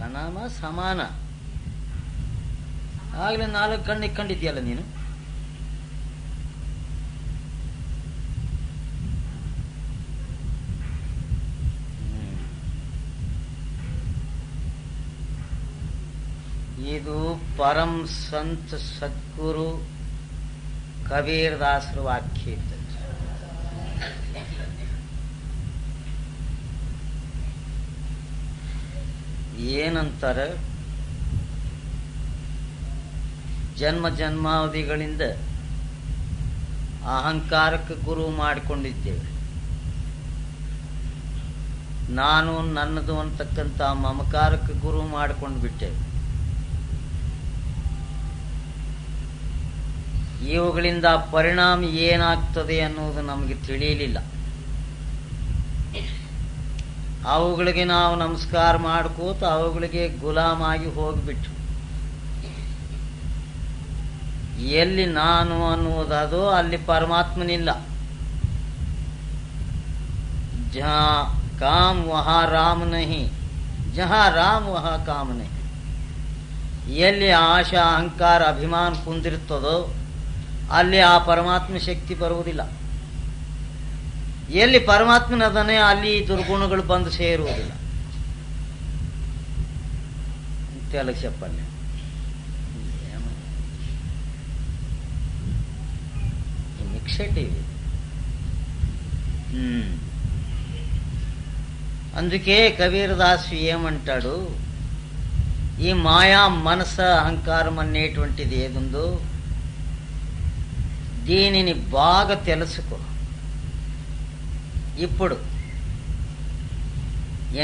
ಪ್ರಣಾಮ ಸಮಾನ. ಆಗಲೇ 4 ಕಣ್ಣು ಇಕ್ಕೊಂಡಿದ್ಯಲ್ಲ ನೀನು. ಇದು ಪರಂ ಸಂತ ಸದ್ಗುರು ಕಬೀರ್ ದಾಸರ ವಾಕ್ಯ ಇದ್ದದ್ದು. ಏನಂತಾರೆ, ಜನ್ಮ ಜನ್ಮಾವಧಿಗಳಿಂದ ಅಹಂಕಾರಕ್ಕೆ ಗುರು ಮಾಡಿಕೊಂಡಿದ್ದೇವೆ. ನಾನು ನನ್ನದು ಅಂತಕ್ಕಂಥ ಮಮಕಾರಕ್ಕೆ ಗುರು ಮಾಡಿಕೊಂಡು ಬಿಟ್ಟೇವೆ. ಇವುಗಳಿಂದ ಪರಿಣಾಮ ಏನಾಗ್ತದೆ ಅನ್ನೋದು ನಮಗೆ ತಿಳಿಯಲಿಲ್ಲ. ಅವುಗಳಿಗೆ ನಾವು ನಮಸ್ಕಾರ ಮಾಡ್ಕೋತ ಅವುಗಳಿಗೆ ಗುಲಾಮಾಗಿ ಹೋಗಿಬಿಟ್ಟು ಎಲ್ಲಿ ನಾನು ಅನ್ನುವುದದು ಅಲ್ಲಿ ಪರಮಾತ್ಮನಿಲ್ಲ. ಜಹಾ ಕಾಮ್ ವಹಾ ರಾಮ್ ನಹಿ, ಜಹಾ ರಾಮ್ ವಹಾ ಕಾಮ್ ನಹಿ. ಎಲ್ಲಿ ಆಶಾ ಅಹಂಕಾರ ಅಭಿಮಾನ ಕುಂದಿರ್ತದೋ ಅಲ್ಲಿ ಆ ಪರಮಾತ್ಮ ಶಕ್ತಿ ಬರುವುದಿಲ್ಲ. ಎಲ್ಲಿ ಪರಮಾತ್ಮನದನೆ ಅಲ್ಲಿ ದುರ್ಗುಣಗಳು ಬಂದು ಸೇರುವುದಿಲ್ಲ. ತೆಲುಗು చెప్పండి. మిక్సెట్ ఇది. అందుకే కబీరదాసు ఏమంటాడు, ఈ మాయా మనస అహంకారం అనేటువంటిది ఏదుందో దీనిని బాగా తెలుసుకో. ఇప్పుడు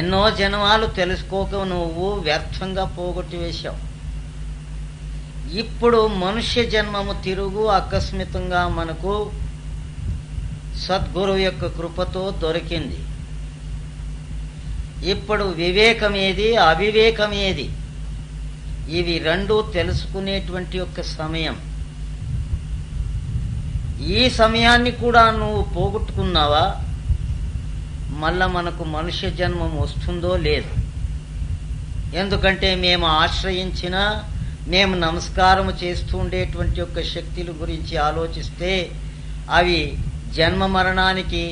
ఎన్నో జన్మాలు తెలుసుకోక నువ్వు వ్యర్థంగా పోగొట్టి వేశావు. ఇప్పుడు మనుష్య జన్మము తిరుగు ఆకస్మికంగా మనకు సద్గురువు యొక్క కృపతో దొరికింది. ఇప్పుడు వివేకమేది అవివేకమేది ఇవి రెండూ తెలుసుకునేటువంటి యొక్క సమయం. ఈ సమయాన్ని కూడా నువ్వు పోగొట్టుకున్నావా, మళ్ళా మనకు మనుష్య జన్మం వస్తుందో లేదు. ఎందుకంటే మేము ఆశ్రయించిన, మేము నమస్కారం చేస్తూ ఉండేటువంటి యొక్క శక్తుల గురించి ఆలోచిస్తే అవి జన్మ మరణానికి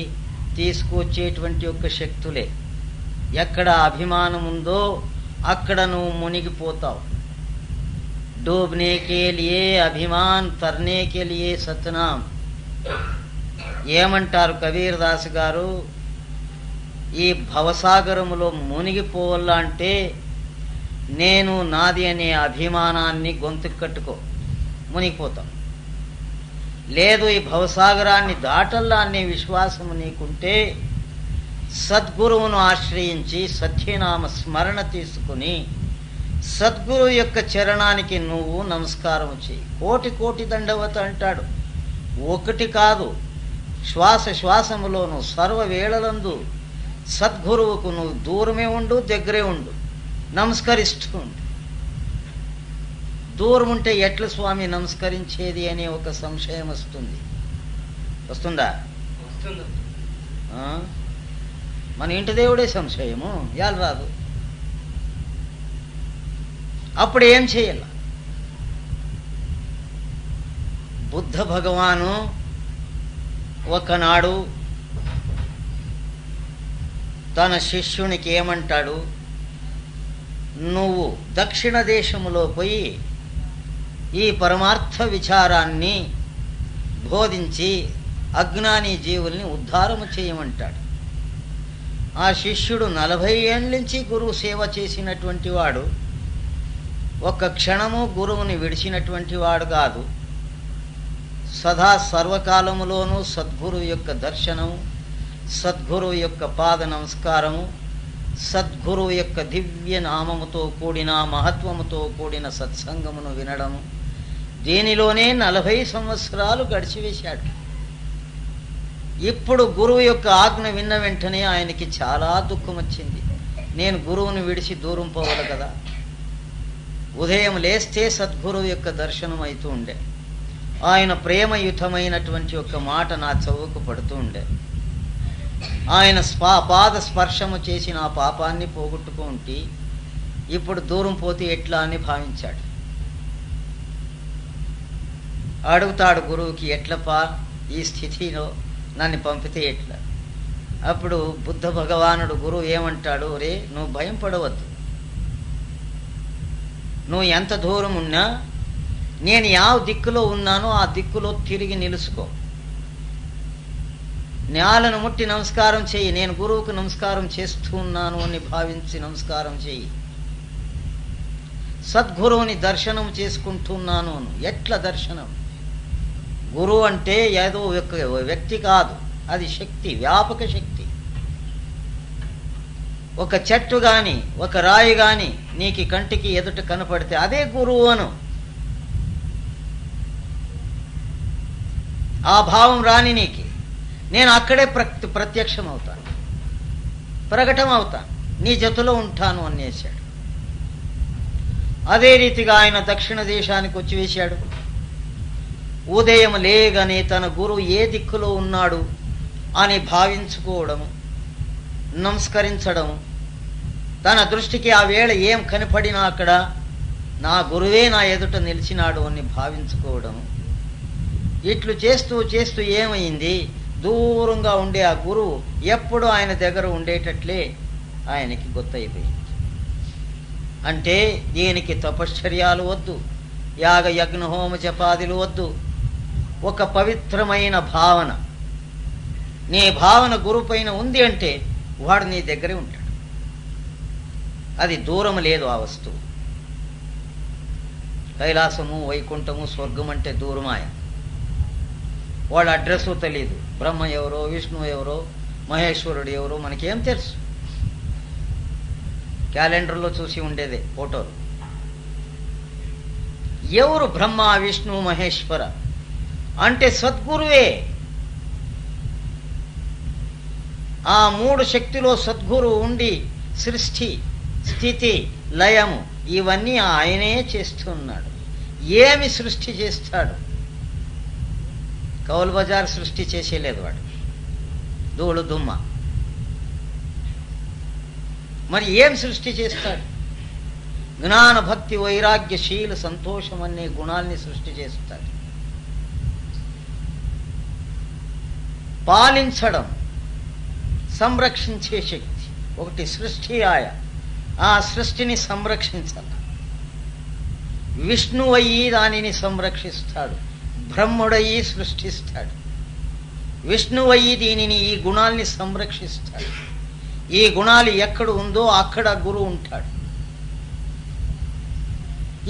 తీసుకువచ్చేటువంటి యొక్క శక్తులే. ఎక్కడ అభిమానం ఉందో అక్కడ నువ్వు మునిగిపోతావు. డూబ్నే కే లియే అభిమాన్, తర్నే కే లియే సత్నాం. ఏమంటారు కబీర్ దాస్ గారు, ఈ భవసాగరములో మునిగిపోవాలా అంటే నేను నాది అనే అభిమానాన్ని గొంతుకు కట్టుకో, మునిగిపోతాం. లేదు ఈ భవసాగరాన్ని దాటల్లా అనే విశ్వాసము నీకుంటే సద్గురువును ఆశ్రయించి సత్యనామ స్మరణ తీసుకుని సద్గురు యొక్క చరణానికి నువ్వు నమస్కారం చేయి. కోటి కోటి దండవత అంటాడు. ఒకటి కాదు, శ్వాస శ్వాసములోను సర్వవేళలందు సద్గురువుకు నువ్వు దూరమే ఉండు, దగ్గరే ఉండు, నమస్కరిస్తూ ఉండు. దూరం ఉంటే ఎట్ల స్వామి నమస్కరించేది అనే ఒక సంశయం వస్తుంది. వస్తుందా? మన ఇంటి దేవుడే సంశయము యాలు రాదు. అప్పుడు ఏం చేయాల? బుద్ధ భగవాను ఒకనాడు తన శిష్యునికి ఏమంటాడు, నువ్వు దక్షిణ దేశములో పోయి ఈ పరమార్థ విచారాన్ని బోధించి అజ్ఞాని జీవుల్ని ఉద్ధారము చేయమంటాడు. ఆ శిష్యుడు 40 ఏళ్ళ నుంచి గురువు సేవ చేసినటువంటి వాడు, ఒక్క క్షణము గురువుని విడిచినటువంటి వాడు కాదు. సదా సర్వకాలములోనూ సద్గురువు యొక్క దర్శనము, సద్గురువు యొక్క పాద నమస్కారము, సద్గురువు యొక్క దివ్య నామముతో కూడిన మహత్వముతో కూడిన సత్సంగమును వినడము, దీనిలోనే 40 సంవత్సరాలు గడిచివేశాడు. ఇప్పుడు గురువు యొక్క ఆజ్ఞ విన్న వెంటనే ఆయనకి చాలా దుఃఖం వచ్చింది. నేను గురువుని విడిచి దూరం పోవాలి కదా. ఉదయం లేస్తే సద్గురువు యొక్క దర్శనం అవుతూ ఉండే. ఆయన ప్రేమయుతమైనటువంటి ఒక మాట నా చెవుకు పడుతూ ఉండే. ఆయన పాద స్పర్శము చేసి నా పాపాన్ని పోగొట్టుకుంటే ఇప్పుడు దూరం పోతే ఎట్లా అని భావించాడు. అడుగుతాడు గురువుకి, ఎట్లపా ఈ స్థితిలో నన్ను పంపితే ఎట్లా? అప్పుడు బుద్ధ భగవానుడు గురువు ఏమంటాడు, రే నువ్వు భయం పడవద్దు, నువ్వు ఎంత దూరం ఉన్నా నేను ಯಾವ దిక్కులో ఉన్నానో ఆ దిక్కులో తిరిగి నిలుసుకో. నేలను ముట్టి నమస్కారం చెయ్యి, నేను గురువుకు నమస్కారం చేస్తూ ఉన్నాను అని భావించి నమస్కారం చెయ్యి. సద్గురువుని దర్శనం చేసుకుంటున్నాను. ఎట్లా దర్శనం? గురువు అంటే ఏదో వ్యక్తి కాదు, అది శక్తి, వ్యాపక శక్తి. ఒక చెట్టు గాని ఒక రాయి గాని నీకు కంటికి ఎదుట కనపడితే అదే గురువు అను. ఆ భావం రాని నీకు నేను అక్కడే ప్రత్యక్షం అవుతాను, ప్రకటం అవుతాను, నీ జతలో ఉంటాను అనేసాడు. అదే రీతిగా ఆయన దక్షిణ దేశానికి వచ్చి వేశాడు. ఉదయం లేగానే తన గురువు ఏ దిక్కులో ఉన్నాడు అని భావించుకోవడము, నమస్కరించడము, తన దృష్టికి ఆ వేళ ఏం కనపడినా అక్కడ నా గురువే నా ఎదుట నిలిచినాడు అని భావించుకోవడము. ఇట్లు చేస్తూ చేస్తూ ఏమైంది, దూరంగా ఉండే ఆ గురువు ఎప్పుడు ఆయన దగ్గర ఉండేటట్లే ఆయనకి గుర్తయిపోయింది. అంటే దీనికి తపశ్చర్యాలు వద్దు, యాగ యజ్ఞ హోమ జపాదులు వద్దు. ఒక పవిత్రమైన భావన, నీ భావన గురువు పైన ఉంది అంటే వాడు నీ దగ్గరే ఉంటాడు. అది దూరం లేదు ఆ వస్తువు. కైలాసము, వైకుంఠము, స్వర్గం అంటే దూరమాయ. వాళ్ళ అడ్రస్సు తెలియదు. బ్రహ్మ ఎవరో, విష్ణు ఎవరో, మహేశ్వరుడు ఎవరో మనకేం తెలుసు? క్యాలెండర్లో చూసి ఉండేదే ఫోటోలు. ఎవరు బ్రహ్మ, విష్ణు, మహేశ్వర అంటే సద్గురువే. ఆ మూడు శక్తిలో సద్గురు ఉండి సృష్టి, స్థితి, లయము ఇవన్నీ ఆయనే చేస్తున్నాడు. ఏమి సృష్టి చేస్తాడు? కౌలు బజార్ సృష్టి చేసేలేదు వాడు, ధూళు దుమ్మ. మరి ఏం సృష్టి చేస్తాడు? జ్ఞాన, భక్తి, వైరాగ్య, శీల, సంతోషం అనే గుణాల్ని సృష్టి చేస్తాడు. పాలించడం, సంరక్షించే శక్తి ఒకటి సృష్టి. ఆ సృష్టిని సంరక్షించాలి. విష్ణువయ్యి దానిని సంరక్షిస్తాడు, బ్రహ్ముడయ్యి సృష్టిస్తాడు. విష్ణువయ్యి దీనిని, ఈ గుణాల్ని సంరక్షిస్తాడు. ఈ గుణాలు ఎక్కడ ఉందో అక్కడ గురువు ఉంటాడు.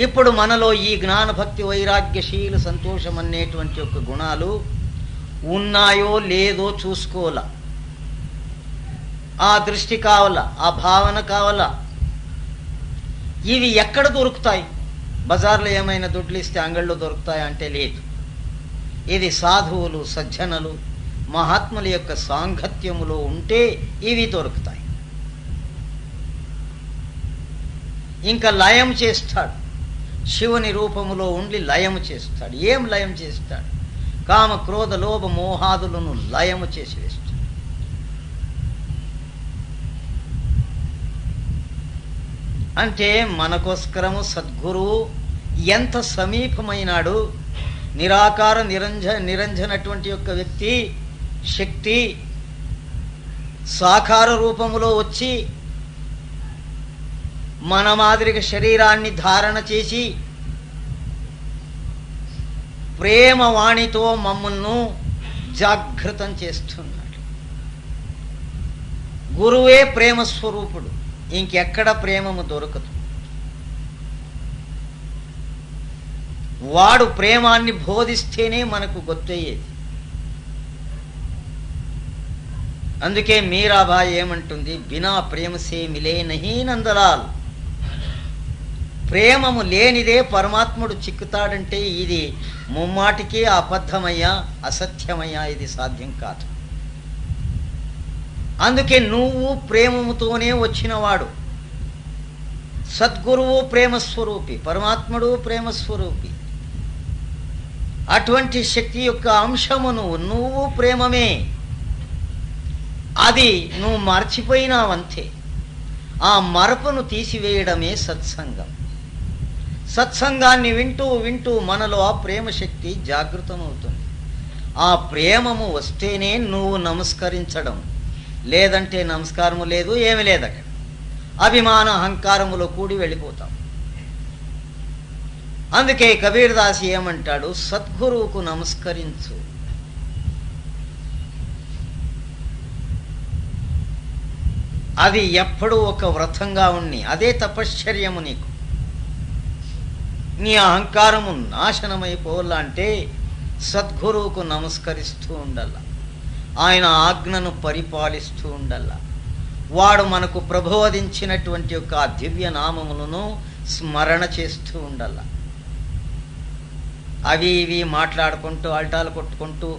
ఇప్పుడు మనలో ఈ జ్ఞాన, భక్తి, వైరాగ్యశీల, సంతోషం అనేటువంటి ఒక గుణాలు ఉన్నాయో లేదో చూసుకోవాలా. ఆ దృష్టి కావాలా, ఆ భావన కావాలా. ఇవి ఎక్కడ దొరుకుతాయి? బజార్లో ఏమైనా దుడ్లు ఇస్తే అంగళ్ళు దొరుకుతాయి అంటే లేదు. ఇది సాధువులు, సజ్జనులు, మహాత్ముల యొక్క సాంగత్యములో ఉంటే ఇవి దొరుకుతాయి. ఇంకా లయం చేస్తాడు, శివుని రూపములో ఉండి లయము చేస్తాడు. ఏం లయం చేస్తాడు? కామ, క్రోధ, లోభ, మోహాదులను లయము చేసి వేస్తాడు. అంటే మనకోస్కరము సద్గురువు ఎంత సమీపమైనాడు. నిరాకార నిరంజనటువంటి యొక్క వ్యక్తి, శక్తి సాకార రూపములో వచ్చి మన మాదిరిగా శరీరాన్ని ధారణ చేసి ప్రేమ వాణితో మమ్మల్ని జాగృతం చేస్తున్నాడు. గురువే ప్రేమ స్వరూపుడు, ఇంకెక్కడ ప్రేమము దొరకదు. వాడు ప్రేమాన్ని బోధిస్తేనే మనకు గుర్తయ్యేది. అందుకే మీరాబాయి ఏమంటుంది, బినా ప్రేమ సే మిలే నహీ నందలాల్. ప్రేమము లేనిదే పరమాత్ముడు చిక్కుతాడంటే ఇది ముమ్మాటికి అబద్ధమయ్యా, అసత్యమయ్యా, ఇది సాధ్యం కాదు. అందుకే నువ్వు ప్రేమముతోనే వచ్చినవాడు. సద్గురువు ప్రేమస్వరూపి, పరమాత్ముడు ప్రేమస్వరూపి. అటువంటి శక్తి యొక్క అంశము నువ్వు ప్రేమమే. అది నువ్వు మర్చిపోయినావంతే. ఆ మరపును తీసివేయడమే సత్సంగం. సత్సంగాన్ని వింటూ వింటూ మనలో ఆ ప్రేమ శక్తి జాగృతమవుతుంది. ఆ ప్రేమము వస్తేనే నువ్వు నమస్కరించడం, లేదంటే నమస్కారము లేదు, ఏమి లేదు. అక్కడ అభిమాన అహంకారములో కూడి వెళ్ళిపోతాం. అందుకే కబీర్ దాస్ ఏమంటాడు, సద్గురువుకు నమస్కరించు. అది ఎప్పుడూ ఒక వ్రతంగా ఉన్ని, అదే తపశ్చర్యము. నీకు నీ అహంకారము నాశనమైపోవాలంటే సద్గురువుకు నమస్కరిస్తూ ఉండాల, ఆయన ఆజ్ఞను పరిపాలిస్తూ ఉండాల. వాడు మనకు ప్రబోధించినటువంటి యొక్క ఆ దివ్య నామములను స్మరణ చేస్తూ ఉండాల. అవి ఇవి మాట్లాడుకుంటూ అల్టాలు కొట్టుకుంటూ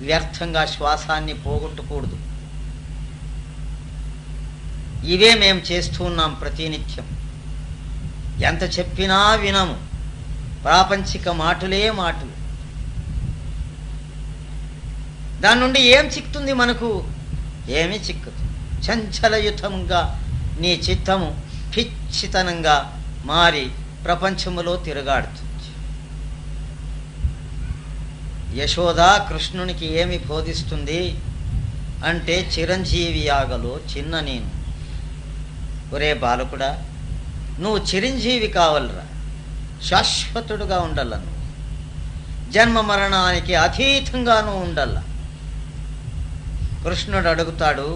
వ్యర్థంగా శ్వాసాన్ని పోగొట్టకూడదు. ఇవే మేము చేస్తూ ఉన్నాం ప్రతినిత్యం. ఎంత చెప్పినా వినము, ప్రాపంచిక మాటలే మాటలు. దాని నుండి ఏం చిక్కుతుంది మనకు? ఏమీ చిక్కదు. చంచలయుతంగా నీ చిత్తము పిచ్చితనంగా మారి ప్రపంచములో తిరగాడుతుంది. యశోద కృష్ణునికి ఏమి బోధిస్తుంది అంటే, చిరంజీవి యాగలో చిన్న నేను, ఒరే బాలకుడా, నువ్వు చిరంజీవి కావాలరా, శాశ్వతుడుగా ఉండాల, నువ్వు జన్మ మరణానికి అతీతంగా నువ్వు ఉండాల. కృష్ణుడు అడుగుతాడు,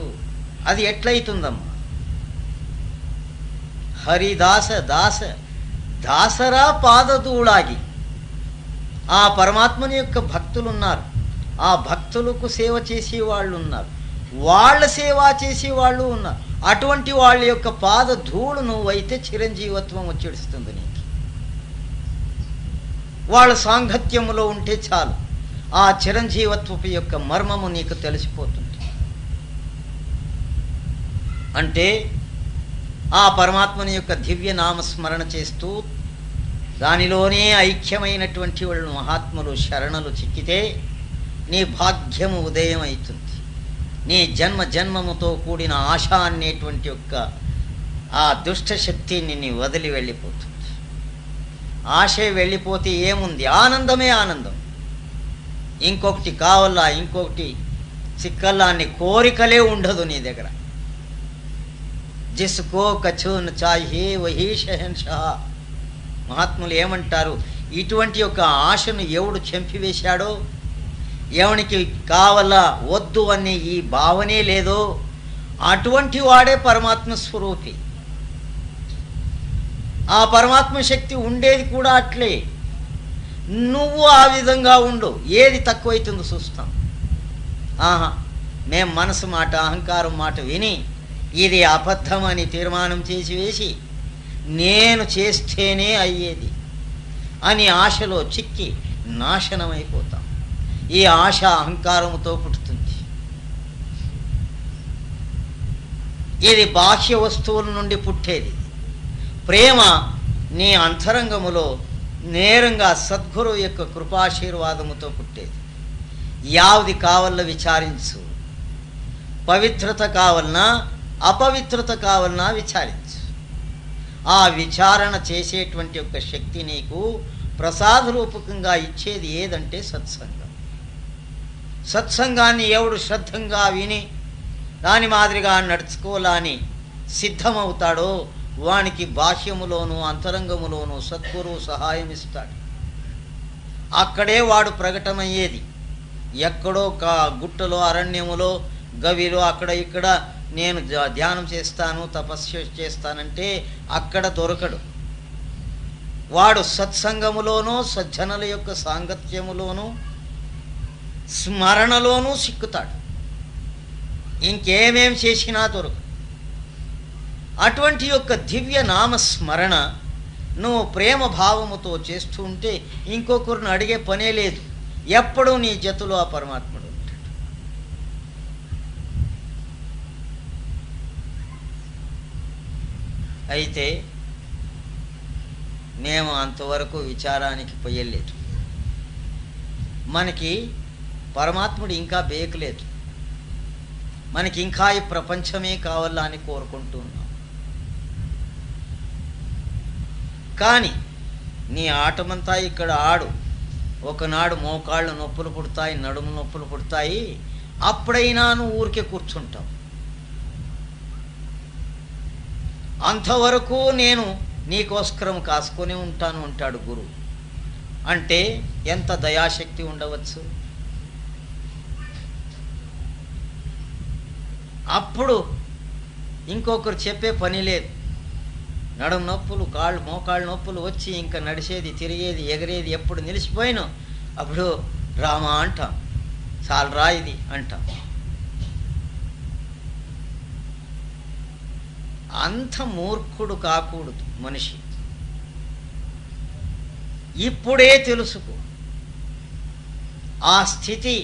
అది ఎట్లయితుందమ్మా? హరిదాస దాస దాసరా పాదదూళాగి. ఆ పరమాత్మని యొక్క భక్తులు ఉన్నారు, ఆ భక్తులకు సేవ చేసే వాళ్ళు ఉన్నారు, వాళ్ళ సేవ చేసే వాళ్ళు ఉన్నారు. అటువంటి వాళ్ళ యొక్క పాద ధూళు నువ్వైతే చిరంజీవత్వం వచ్చేస్తుంది నీకు. వాళ్ళ సాంగత్యములో ఉంటే చాలు, ఆ చిరంజీవత్వపు యొక్క మర్మము నీకు తెలిసిపోతుంది. అంటే ఆ పరమాత్మని యొక్క దివ్య నామస్మరణ చేస్తూ దానిలోనే ఐక్యమైనటువంటి వాళ్ళు మహాత్ములు శరణలు చిక్కితే నీ భాగ్యము ఉదయం అవుతుంది. నీ జన్మ జన్మముతో కూడిన ఆశ అనేటువంటి యొక్క ఆ దుష్ట శక్తిని నీ వదిలి వెళ్ళిపోతుంది. ఆశే వెళ్ళిపోతే ఏముంది? ఆనందమే ఆనందం. ఇంకొకటి కావాలా, ఇంకొకటి చిక్కల్లా అన్ని కోరికలే ఉండదు నీ దగ్గర. జిస్కో కచూన్ చాహే వహీ షహన్షా. మహాత్ములు ఏమంటారు, ఇటువంటి యొక్క ఆశను ఎవడు చంపివేశాడో, ఎవనికి కావాలా వద్దు అనే ఈ భావనే లేదో అటువంటి వాడే పరమాత్మ స్వరూపి. ఆ పరమాత్మ శక్తి ఉండేది కూడా అట్లే. నువ్వు ఆ విధంగా ఉండు, ఏది తక్కువైతుందో చూస్తాం. మేం మనసు మాట అహంకారం మాట విని ఇది అబద్ధం అని తీర్మానం చేసి వేసి నేను చేస్తేనే అయ్యేది అని ఆశలో చిక్కి నాశనమైపోతాం. ఈ ఆశ అహంకారముతో పుట్టుతుంది. ఇది బాహ్య వస్తువుల నుండి పుట్టేది. ప్రేమ నీ అంతరంగములో నేరంగా సద్గురువు యొక్క కృపాశీర్వాదముతో పుట్టేది. యావది కావాల విచారించు, పవిత్రత కావాలన్నా అపవిత్రత కావాలన్నా విచారించు. ఆ విచారణ చేసేటువంటి యొక్క శక్తి నీకు ప్రసాద రూపకంగా ఇచ్చేది ఏదంటే సత్సంగం. సత్సంగాన్ని ఎవడు శ్రద్ధంగా విని దాని మాదిరిగా నడుచుకోవాలని సిద్ధమవుతాడో వానికి బాహ్యములోనూ అంతరంగములోనూ సద్గురువు సహాయం ఇస్తాడు. అక్కడే వాడు ప్రకటమయ్యేది. ఎక్కడో గుట్టలో అరణ్యములో గవిలో అక్కడ ఇక్కడ నేను ధ్యానం చేస్తాను తపస్సు చేస్తానంటే అక్కడ దొరకడు. వాడు సత్సంగములోనూ సజ్జనుల యొక్క సాంగత్యములోనూ స్మరణలోనూ సిక్కుతాడు. ఇంకేమేం చేసినా దొరకదు. అటువంటి యొక్క దివ్య నామస్మరణ నువ్వు ప్రేమ భావముతో చేస్తూ ఉంటే ఇంకొకరిని అడిగే పనే లేదు. ఎప్పుడూ నీ జతులో ఆ పరమాత్ముడు ఉంటాడు. అయితే మేము అంతవరకు విచారానికి పోయలేదు. మనకి పరమాత్ముడు ఇంకా బేకలేదు. మనకి ఇంకా ఈ ప్రపంచమే కావాలా అని కోరుకుంటూ ఉన్నాం. కానీ నీ ఆటమంతా ఇక్కడ ఆడు. ఒకనాడు మోకాళ్ళు నొప్పులు పుడతాయి, నడుము నొప్పులు పుడతాయి, అప్పుడైనా నువ్వు ఊరికే కూర్చుంటావు. అంతవరకు నేను నీకోస్కరం కాసుకొని ఉంటాను అంటాడు గురువు. అంటే ఎంత దయాశక్తి ఉండవచ్చు. అప్పుడు ఇంకొకరు చెప్పే పని లేదు. నడుము నొప్పులు, మోకాళ్ళు నొప్పులు వచ్చి ఇంకా నడిచేది, తిరిగేది, ఎగరేది ఎప్పుడు నిలిచిపోయినా అప్పుడు రామా అంటాం, చాలరా ఇది అంటాం. అంత మూర్ఖుడు కాకూడదు మనిషి. ఇప్పుడే తెలుసుకో. ఆ స్థితి,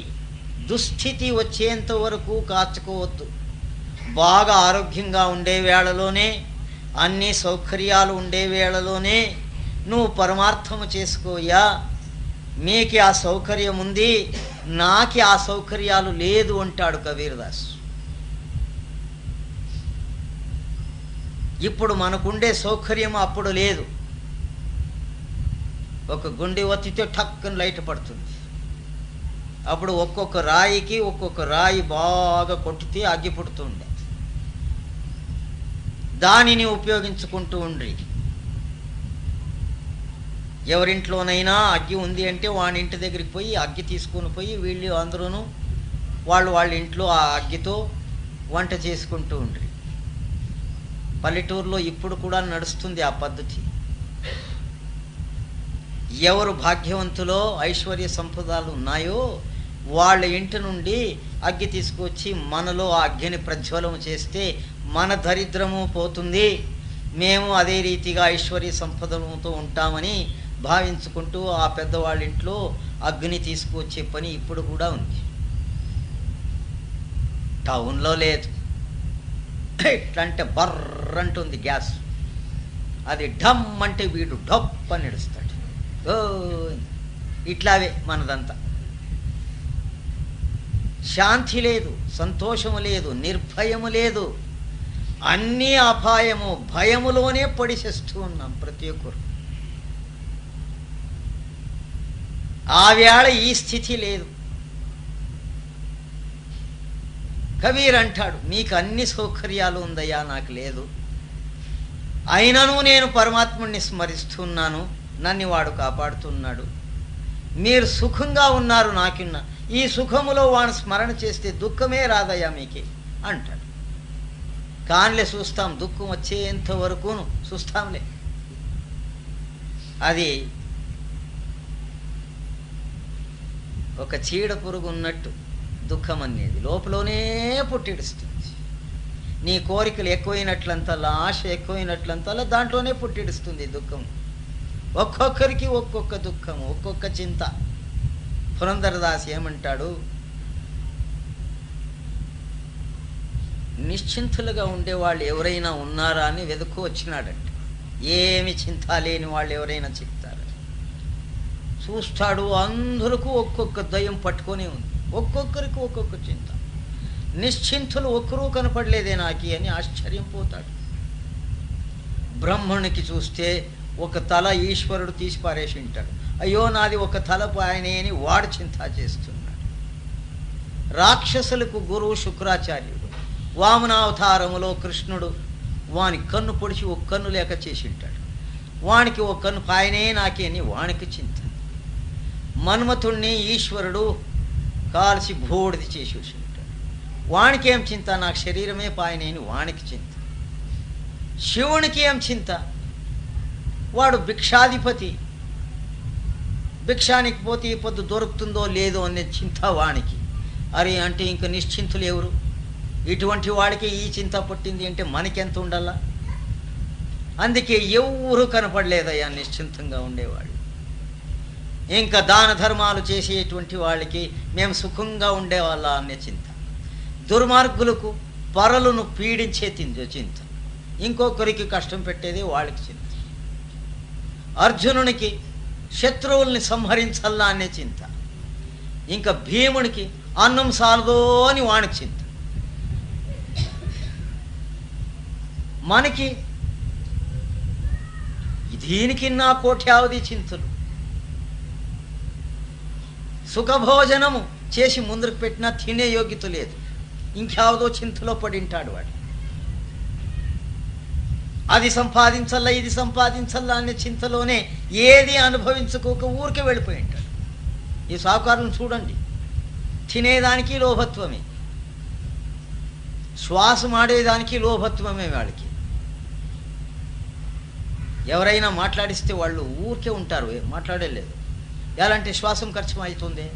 దుస్థితి వచ్చేంత వరకు కాచుకోవద్దు. బాగా ఆరోగ్యంగా ఉండే వేళలోనే, అన్ని సౌకర్యాలు ఉండే వేళలోనే నువ్వు పరమార్థము చేసుకోయా. మీకు ఆ సౌకర్యం ఉంది, నాకు ఆ సౌకర్యాలు లేదు అంటాడు కబీర్దాస్. ఇప్పుడు మనకుండే సౌకర్యం అప్పుడు లేదు. ఒక గుండె ఒత్తితే టక్కున లైట్ పడుతుంది. అప్పుడు ఒక్కొక్క రాయికి ఒక్కొక్క రాయి బాగా కొట్టితే అగ్గి పుడుతుండే. దానిని ఉపయోగించుకుంటూ ఉండ్రి. ఎవరింట్లోనైనా అగ్గి ఉంది అంటే వాని ఇంటి దగ్గరికి పోయి అగ్గి తీసుకొని పోయి వీళ్ళు అందరూ వాళ్ళ ఇంట్లో ఆ అగ్గితో వంట చేసుకుంటూ ఉండ్రి. పల్లెటూరులో ఇప్పుడు కూడా నడుస్తుంది ఆ పద్ధతి. ఎవరు భాగ్యవంతులో ఐశ్వర్య సంపదలు ఉన్నాయో వాళ్ళ ఇంటి నుండి అగ్గి తీసుకొచ్చి మనలో ఆ అగ్గిని ప్రజ్వలం చేస్తే మన దరిద్రము పోతుంది, మేము అదే రీతిగా ఐశ్వర్య సంపదలతో ఉంటామని భావించుకుంటూ ఆ పెద్దవాళ్ళ ఇంట్లో అగ్ని తీసుకువచ్చే పని ఇప్పుడు కూడా ఉంది. టౌన్లో లేదు. ఎట్లా అంటే బర్రంటుంది గ్యాస్, అది ఢమ్ అంటే వీడు డొప్ అని నడుస్తాడు. ఇట్లావే మనదంతా. శాంతి లేదు, సంతోషము లేదు, నిర్భయము లేదు, అన్నీ అపాయము, భయములోనే పడిచేస్తూ ఉన్నాం ప్రతి ఒక్కరు. ఆ వేళ ఈ స్థితి లేదు. కబీర్ అంటాడు, మీకు అన్ని సౌకర్యాలు ఉందయ్యా, నాకు లేదు. అయినను నేను పరమాత్ముడిని స్మరిస్తున్నాను, నన్ను వాడు కాపాడుతున్నాడు. మీరు సుఖంగా ఉన్నారు, నాకున్న ఈ సుఖములో వాడిని స్మరణ చేస్తే దుఃఖమే రాదయ్యా మీకే అంటాడు. కానిలే చూస్తాం, దుఃఖం వచ్చేంత వరకును చూస్తాంలే. అది ఒక చీడ పురుగు ఉన్నట్టు దుఃఖం అనేది లోపలనే పుట్టిడుస్తుంది. నీ కోరికలు ఎక్కువైనట్లంతలా, ఆశ ఎక్కువైనట్లంతలా దాంట్లోనే పుట్టిడుస్తుంది దుఃఖం. ఒక్కొక్కరికి ఒక్కొక్క దుఃఖం, ఒక్కొక్క చింత. పురంధరదాస్ ఏమంటాడు, నిశ్చింతులుగా ఉండేవాళ్ళు ఎవరైనా ఉన్నారా అని వెతుక్కు వచ్చినాడంట. ఏమి చింత లేని వాళ్ళు ఎవరైనా చెప్తారు. చూస్తాడు, అందరికీ ఒక్కొక్క దయ్యం పట్టుకొని ఉంది, ఒక్కొక్కరికి ఒక్కొక్క చింత. నిశ్చింతులు ఒక్కరూ కనపడలేదే నాకి అని ఆశ్చర్యం పోతాడు. బ్రహ్మణునికి చూస్తే ఒక తల ఈశ్వరుడు తీసి పారేసి ఉంటాడు. అయ్యో నాది ఒక తలపు ఆయనే అని వాడు చింత చేస్తున్నాడు. రాక్షసులకు గురువు శుక్రాచార్యుడు. వామనావతారములో కృష్ణుడు వాని కన్ను పొడిచి ఒక కన్ను లేక చేసి ఉంటాడు. వానికి ఒక కన్ను ఆయనే నాకే అని వానికి చింత. మన్మథుణ్ణి ఈశ్వరుడు కాల్చి బూడిది చేసి ఉంటాడు. వానికి ఏం చింత, నాకు శరీరమే పాయనేని వానికి చింత. శివునికి ఏం చింత, వాడు భిక్షాధిపతి. భిక్షానికి పోతే ఈ పొద్దు దొరుకుతుందో లేదో అనే చింత వానికి. అరే అంటే ఇంక నిశ్చింతులు ఎవరు? ఇటువంటి వాడికి ఈ చింత పట్టింది అంటే మనకెంత ఉండాలా? అందుకే ఎవరు కనపడలేదయ్యా నిశ్చింతంగా ఉండేవాడు. ఇంకా దాన ధర్మాలు చేసేటువంటి వాళ్ళకి మేము సుఖంగా ఉండేవాళ్ళ అనే చింత. దుర్మార్గులకు పరలను పీడించే చింత, ఇంకొకరికి కష్టం పెట్టేది వాళ్ళకి చింత. అర్జునునికి శత్రువుల్ని సంహరించాలా అనే చింత. ఇంకా భీమునికి అన్నం సాలదో అని వానికి చింత. మనకి దీనికి నా కోట్యావధి చింతలు. సుఖభోజనము చేసి ముందుకు పెట్టినా తినే యోగ్యత లేదు, ఇంకేవదో చింతలో పడింటాడు వాడు. అది సంపాదించల్లా ఇది సంపాదించల్లా అనే చింతలోనే ఏది అనుభవించుకోక ఊరికే వెళ్ళిపోయి ఉంటాడు. ఈ సావుకారులను చూడండి, తినేదానికి లోభత్వమే, శ్వాసం ఆడేదానికి లోభత్వమే వాళ్ళకి. ఎవరైనా మాట్లాడిస్తే వాళ్ళు ఊరికే ఉంటారు, మాట్లాడలేదు. ఎలాంటి శ్వాసం ఖర్చు అవుతుంది,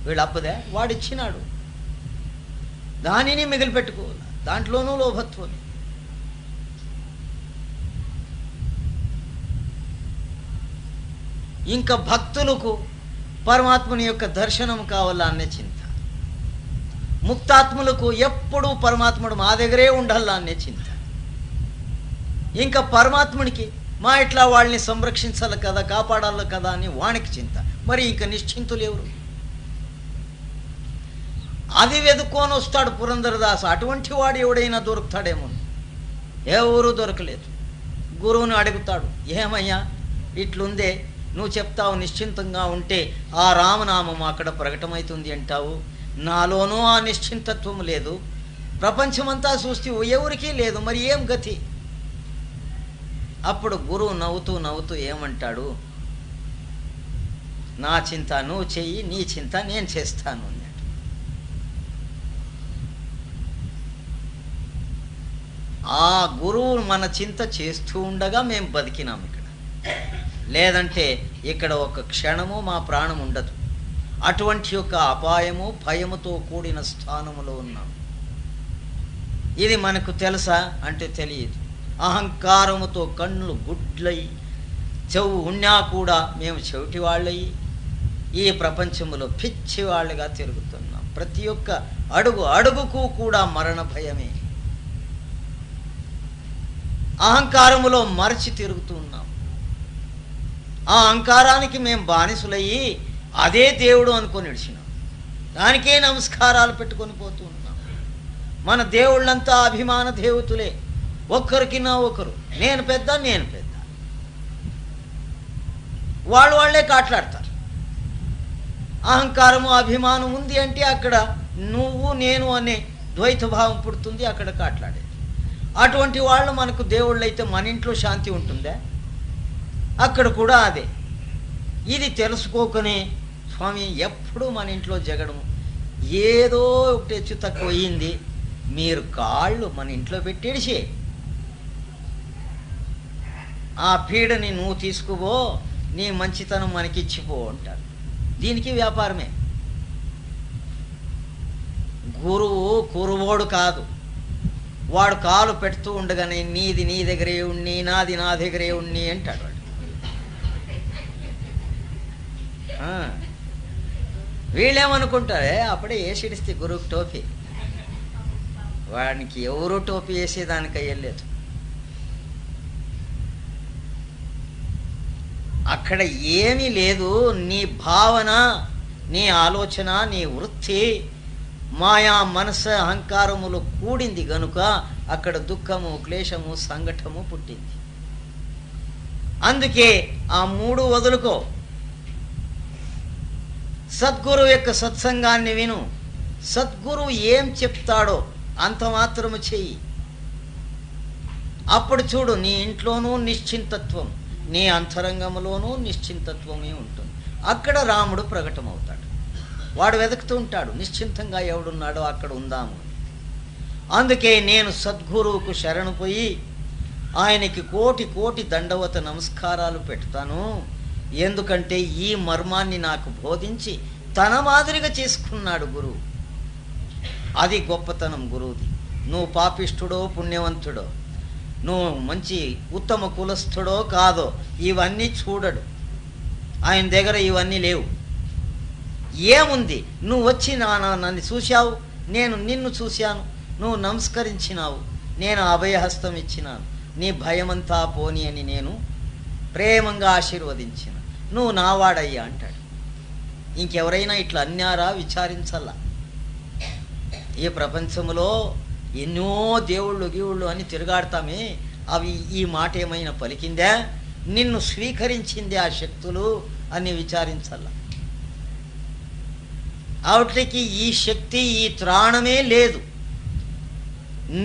వీళ్ళు అప్పదే వాడిచ్చినాడు దానిని మిగిలిపెట్టుకోవాలి, దాంట్లోనూ లోభత్వమే. ఇంకా భక్తులకు పరమాత్మని యొక్క దర్శనం కావాలా అనే చింత, ముక్తాత్ములకు ఎప్పుడూ పరమాత్ముడు మా దగ్గరే ఉండాలా అనే చింత, ఇంకా పరమాత్మునికి మా ఇట్లా వాళ్ళని సంరక్షించాలి కదా, కాపాడాలి కదా అని వానికి చింత. మరి ఇంకా నిశ్చింతులు ఎవరు? అది వెతుక్కొని వస్తాడు పురంధరదాసు. అటువంటి వాడు ఎవడైనా దొరుకుతాడేమో, ఎవరు దొరకలేదు. గురువుని అడుగుతాడు, ఏమయ్యా ఇట్లుందే, నువ్వు చెప్తావు నిశ్చింతంగా ఉంటే ఆ రామనామం అక్కడ ప్రకటమవుతుంది అంటావు, నాలోనూ ఆ నిశ్చింతత్వం లేదు, ప్రపంచమంతా చూస్తే ఎవరికీ లేదు, మరి ఏం గతి? అప్పుడు గురువు నవ్వుతూ నవ్వుతూ ఏమంటాడు, నా చింత నువ్వు చెయ్యి, నీ చింత నేను చేస్తాను అన్నాడు. ఆ గురువు మన చింత చేస్తూ ఉండగా మేము బతికినాం ఇక్కడ, లేదంటే ఇక్కడ ఒక క్షణము మా ప్రాణం ఉండదు. అటువంటి యొక్క అపాయము భయముతో కూడిన స్థానములో ఉన్నాం. ఇది మనకు తెలుసా అంటే తెలియదు. అహంకారముతో కళ్ళు గుడ్లై, చెవు ఉన్నా కూడా మేము చెవిటి వాళ్ళయి ఈ ప్రపంచంలో పిచ్చి వాళ్ళుగా తిరుగుతున్నాం. ప్రతి ఒక్క అడుగు అడుగుకు కూడా మరణ భయమే. అహంకారములో మరచి తిరుగుతున్నాం. ఆ అహంకారానికి మేము బానిసులయ్యి అదే దేవుడు అనుకొని విడిచినాం, దానికే నమస్కారాలు పెట్టుకొని పోతూ ఉన్నాం. మన దేవుళ్ళంతా అభిమాన దేవతులే, ఒక్కరికి నా ఒకరు, నేను పెద్ద నేను పెద్ద, వాళ్ళే కాట్లాడతారు. అహంకారము అభిమానం ఉంది అంటే అక్కడ నువ్వు నేను అనే ద్వైత భావం పుడుతుంది, అక్కడ కాట్లాడేది. అటువంటి వాళ్ళు మనకు దేవుళ్ళు అయితే మన ఇంట్లో శాంతి ఉంటుందా? అక్కడ కూడా అదే. ఇది తెలుసుకోకనే స్వామి ఎప్పుడూ మన ఇంట్లో జగడము, ఏదో ఒకటి హెచ్చు తక్కువ అయ్యింది, మీరు కాళ్ళు మన ఇంట్లో పెట్టేడిసే ఆ పీడని నువ్వు తీసుకుపో, నీ మంచితనం మనకిచ్చిపో అంటారు. దీనికి వ్యాపారమే. గురువు కురువోడు కాదు, వాడు కాలు పెడుతూ ఉండగానే నీది నీ దగ్గరే ఉన్ని, నాది నా దగ్గరే ఉన్ని అంటాడు వాడు. వీళ్ళేమనుకుంటారే అప్పుడే వేసిడిస్తే గురువుకి టోపీ, వాడికి ఎవరు టోపీ వేసేదానికి అయ్యలేదు. అక్కడ ఏమీ లేదు. నీ భావన, నీ ఆలోచన, నీ వృత్తి మాయా మనసు అహంకారములు కూడింది గనుక అక్కడ దుఃఖము క్లేశము సంఘటము పుట్టింది. అందుకే ఆ మూడు వదులుకో. సద్గురు యొక్క సత్సంగాన్ని విను, సద్గురువు ఏం చెప్తాడో అంత మాత్రము చెయ్యి. అప్పుడు చూడు, నీ ఇంట్లోనూ నిశ్చింతత్వం, నీ అంతరంగంలోనూ నిశ్చింతత్వమే ఉంటుంది. అక్కడ రాముడు ప్రకటమవుతాడు. వాడు వెతుకుతూ ఉంటాడు, నిశ్చింతంగా ఎవడున్నాడో అక్కడ ఉందాము. అందుకే నేను సద్గురువుకు శరణు పోయి ఆయనకి కోటి కోటి దండవత నమస్కారాలు పెడతాను. ఎందుకంటే ఈ మర్మాన్ని నాకు బోధించి తన మాదిరిగా చేసుకున్నాడు గురువు. అది గొప్పతనం గురువుది. నువ్వు పాపిష్ఠుడో పుణ్యవంతుడో, నువ్వు మంచి ఉత్తమ కులస్థుడో కాదో ఇవన్నీ చూడడు. ఆయన దగ్గర ఇవన్నీ లేవు. ఏముంది, నువ్వు వచ్చి నన్ను చూశావు, నేను నిన్ను చూశాను, నువ్వు నమస్కరించినావు, నేను అభయహస్తం ఇచ్చినాను, నీ భయమంతా పోని అని నేను ప్రేమంగా ఆశీర్వదించిన, నువ్వు నావాడయ్యా అంటాడు. ఇంకెవరైనా ఇట్లా అన్నారా విచారించాల. ఈ ప్రపంచంలో ఎన్నో దేవుళ్ళు గీవుళ్ళు అని తిరుగాడతామే, అవి ఈ మాట ఏమైనా పలికిందా? నిన్ను స్వీకరించింది ఆ శక్తులు అని విచారించాల. వాటికి ఈ శక్తి, ఈ త్రాణమే లేదు.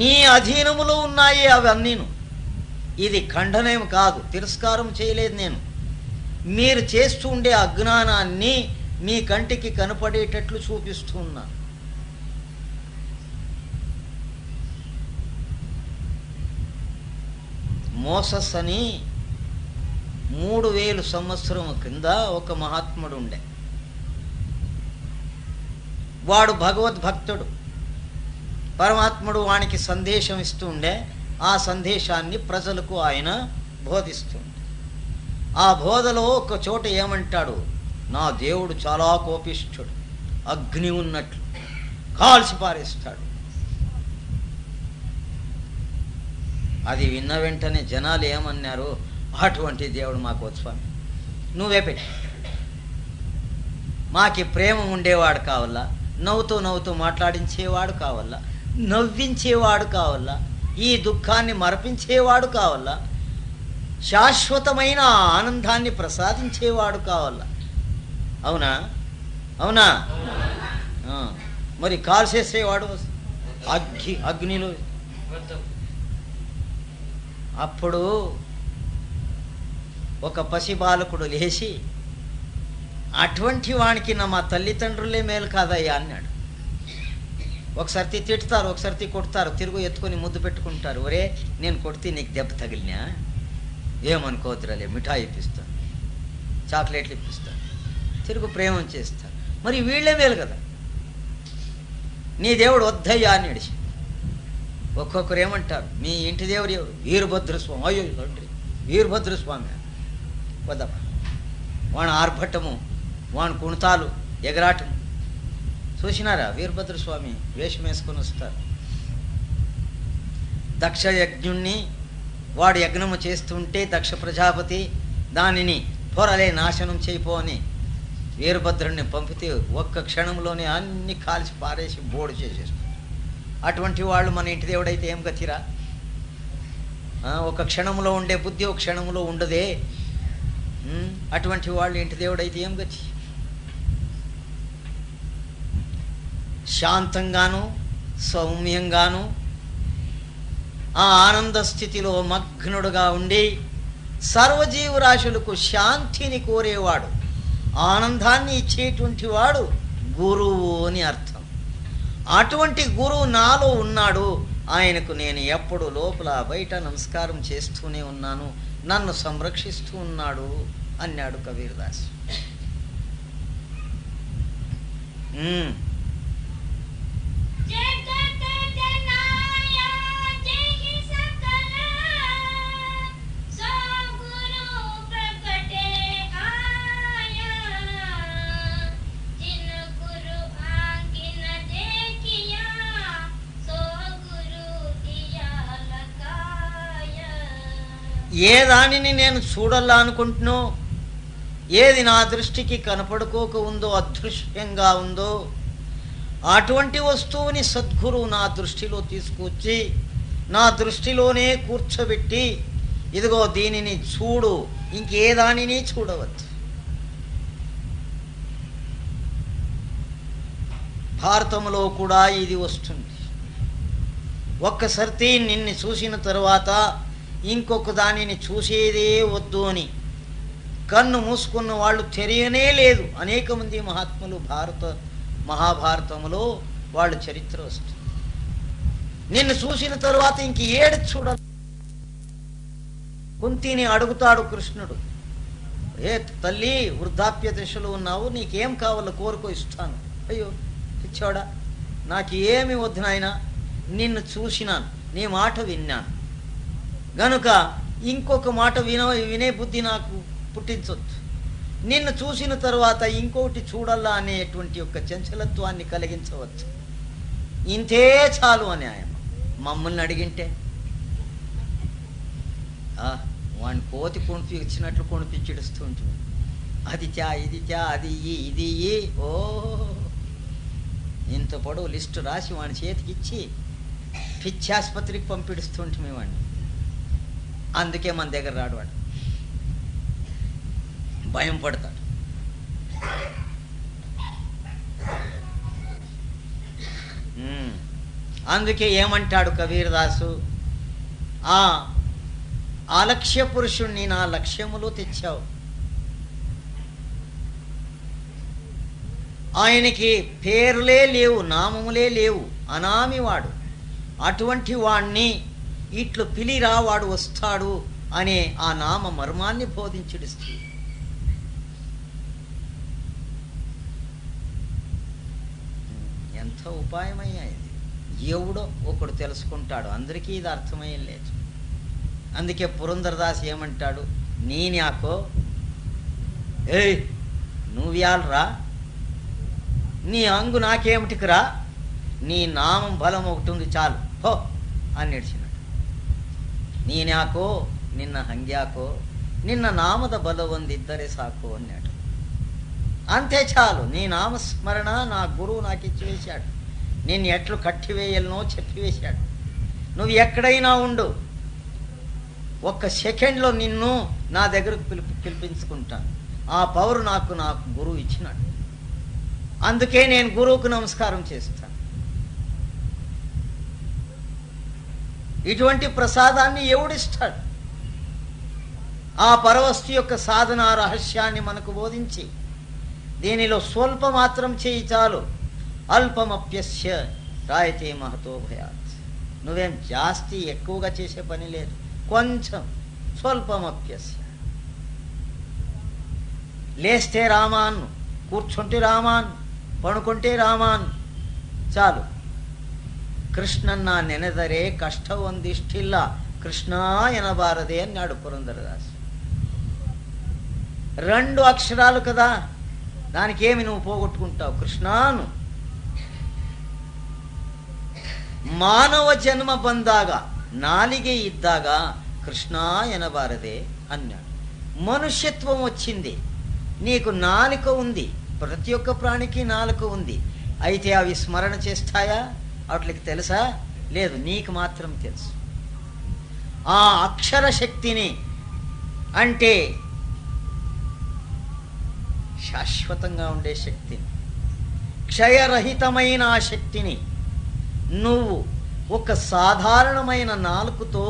నీ అధీనములో ఉన్నాయి అవన్నీను. ఇది ఖండనేం కాదు, తిరస్కారం చేయలేదు నేను. మీరు చేస్తూ ఉండే అజ్ఞానాన్ని మీ కంటికి కనపడేటట్లు చూపిస్తూ ఉన్నాను. మోసస్ అని 3000 సంవత్సరం కింద ఒక మహాత్ముడు ఉండే. వాడు భగవద్భక్తుడు. పరమాత్ముడు వానికి సందేశం ఇస్తూ ఉండే. ఆ సందేశాన్ని ప్రజలకు ఆయన బోధిస్తుండే. ఆ బోధలో ఒక చోట ఏమంటాడు, నా దేవుడు చాలా కోపిష్ఠుడు, అగ్ని ఉన్నట్లు కాల్చి పారేస్తాడు. అది విన్న వెంటనే జనాలు ఏమన్నారు, అటువంటి దేవుడు మాకు స్వామి, నువ్వే పెట్టి, మాకి ప్రేమ ఉండేవాడు కావాలా, నవ్వుతూ నవ్వుతూ మాట్లాడించేవాడు కావాలా, నవ్వించేవాడు కావాలా, ఈ దుఃఖాన్ని మరపించేవాడు కావాలా, శాశ్వతమైన ఆనందాన్ని ప్రసాదించేవాడు కావాలా. అవునా? అవునా? మరి కాల్చేసేవాడు అగ్నిలో. అప్పుడు ఒక పసిబాలకుడు లేచి, అటువంటి వానికి మా తల్లిదండ్రులే మేలు కాదయ్యా అన్నాడు. ఒకసారి తిట్టుతారు, ఒకసారి కొడతారు, తిరుగు ఎత్తుకొని ముద్దు పెట్టుకుంటారు. ఒరే, నేను కొడితే నీకు దెబ్బ తగిలినా ఏమనుకోవద్దురాలే, మిఠాయి ఇప్పిస్తాను, చాక్లెట్లు ఇప్పిస్తాను, తిరుగు ప్రేమం చేస్తారు. మరి వీళ్ళే మేలు కదా, నీ దేవుడు వద్దయ్యా అని అడిచి. ఒక్కొక్కరు ఏమంటారు, మీ ఇంటి దేవుడు ఎవరు? వీరభద్రస్వామి. అయ్యో తండ్రి, వీరభద్రస్వామి వద్దమ్మా. వాని ఆర్భటము, వాని కుణతాలు, ఎగరాటము చూసినారా? వీరభద్రస్వామి వేషం వేసుకొని వస్తారు. దక్ష యజ్ఞుణ్ణి వాడు యజ్ఞము చేస్తుంటే దక్ష ప్రజాపతి దానిని పొరలే నాశనం చేయిపో అని వీరభద్రుడిని పంపితే ఒక్క క్షణంలోనే అన్ని కాల్చి పారేసి బోడు చేసేస్తారు. అటువంటి వాళ్ళు మన ఇంటి దేవుడైతే ఏం గతిరా? ఒక క్షణంలో ఉండే బుద్ధి ఒక క్షణంలో ఉండదే. అటువంటి వాళ్ళు ఇంటి దేవుడైతే ఏం గతి? శాంతంగాను సౌమ్యంగాను ఆ ఆనంద స్థితిలో మగ్నుడుగా ఉండి సర్వజీవరాశులకు శాంతిని కోరేవాడు, ఆనందాన్ని ఇచ్చేటువంటి వాడు గురువు అని అర్థం. అటువంటి గురువు నాలో ఉన్నాడు. ఆయనకు నేను ఎప్పుడు లోపల బయట నమస్కారం చేస్తూనే ఉన్నాను, నన్ను సంరక్షిస్తూ ఉన్నాడు అన్నాడు కబీర్దాస్. ఏ దానిని నేను చూడాలా అనుకుంటున్నో, ఏది నా దృష్టికి కనపడుకోక ఉందో, అదృశ్యంగా ఉందో, అటువంటి వస్తువుని సద్గురువు నా దృష్టిలో తీసుకొచ్చి నా దృష్టిలోనే కూర్చోబెట్టి, ఇదిగో దీనిని చూడు, ఇంకే దానిని చూడవద్దు. భారతంలో కూడా ఇది వస్తుంది. ఒక్కసారి నిన్ను చూసిన తరువాత ఇంకొక దానిని చూసేదే వద్దు అని కన్ను మూసుకున్న వాళ్ళు తెరియనే లేదు. అనేక మంది మహాత్ములు మహాభారతంలో వాళ్ళ చరిత్ర వస్తుంది. నిన్ను చూసిన తరువాత ఇంక ఏడు చూడ. కుంతిని అడుగుతాడు కృష్ణుడు, ఏ తల్లి, వృద్ధాప్య దశలో ఉన్నావు, నీకేం కావాలో కోరుకో ఇస్తాను. అయ్యో పిచ్చోడా, నాకు ఏమి వద్దు నాయనా, నిన్ను చూసినాను, నీ మాట విన్నాను గనుక ఇంకొక మాట వినే బుద్ధి నాకు పుట్టించొద్దు. నిన్ను చూసిన తరువాత ఇంకోటి చూడాలా అనేటువంటి యొక్క చంచలత్వాన్ని కలిగించవచ్చు. ఇంతే చాలు అని ఆయన మమ్మల్ని అడిగింటే వాడిని కోతి కొనిపి ఇచ్చినట్లు కొనిపించిడుస్తూ ఉంటుంది. అది చా, ఇది చా, అది ఇది ఓ ఇంత పొడవు లిస్టు రాసి వాడి చేతికి ఇచ్చి పిచ్చి ఆసుపత్రికి పంపిడుస్తుంటే వాడిని. అందుకే మన దగ్గర రాడు వాడు. భయం పడతాడు. అందుకే ఏమంటాడు కబీర్దాసు, ఆ అలక్ష్య పురుషుణ్ణి నా లక్ష్యములో తెచ్చావు. ఆయనకి పేర్లే లేవు, నామములే లేవు, అనామివాడు. అటువంటి వాణ్ణి ఇట్లు పిలిరా వాడు వస్తాడు అనే ఆ నామ మర్మాన్ని బోధించుడిస్తుంది. ఎంత ఉపాయమయ్యా ఇది! ఎవడో ఒకడు తెలుసుకుంటాడు, అందరికీ ఇది అర్థమయ్యే లేదు. అందుకే పురంధరదాస్ ఏమంటాడు, నీన్యాకో ఏయ్ నువ్వ్యాలరా, నీ అంగు నాకేమిటికిరా, నీ నామం బలం ఒకటి ఉంది చాలు హో అని నడిచినాడు. నీన్యాకో నిన్న హంగ్యాకో నిన్న నామద బలవందిద్దరే సాకు అన్నాడు. అంతే చాలు, నీ నామస్మరణ నా గురువు నాకు ఇచ్చి వేశాడు. నేను ఎట్లు కట్టివేయలనో చెప్పివేశాడు. నువ్వు ఎక్కడైనా ఉండు, ఒక్క సెకండ్లో నిన్ను నా దగ్గరకు పిలిపించుకుంటాను. ఆ పవర్ నాకు గురువు ఇచ్చినాడు. అందుకే నేను గురువుకు నమస్కారం చేస్తాను. ఇటువంటి ప్రసాదాన్ని ఎవడిస్తాడు? ఆ పరవస్తు యొక్క సాధన రహస్యాన్ని మనకు బోధించి దీనిలో స్వల్ప మాత్రం చేయి చాలు. అల్పమప్యస్య రాయతే మహతో భయాత్. నువ్వేం జాస్తి ఎక్కువగా చేసే పని లేదు, కొంచెం స్వల్పమప్యస్య. లేస్తే రామాను, కూర్చుంటే రామాను, పడుకుంటే ರಾಮಾನ್ చాలు. కృష్ణన్న నెನೆದರೆ కష్ట ಒಂದಿಷ್ಟಿಲ್ಲ, కృష్ణ ఎనబారదే అన్నాడు పురంధరదాస్. 2 అక్షరాలు కదా, దానికి ఏమి నువ్వు పోగొట్టుకుంటావు? కృష్ణాను మానవ జన్మ ಬಂದಾಗ నాలిగే ఇద్దాಗ కృష్ణ ఎనబారదే అన్నాడు. మనుష్యత్వం వచ్చింది, నీకు నాలుక ఉంది, ప్రతి ఒక్క ప్రాణికి నాలుక ఉంది. అయితే అవి స్మరణ చేస్తాయా? వాటికి తెలుసా? లేదు, నీకు మాత్రం తెలుసు. ఆ అక్షర శక్తిని, అంటే శాశ్వతంగా ఉండే శక్తిని, క్షయరహితమైన ఆ శక్తిని నువ్వు ఒక సాధారణమైన నాలుకతో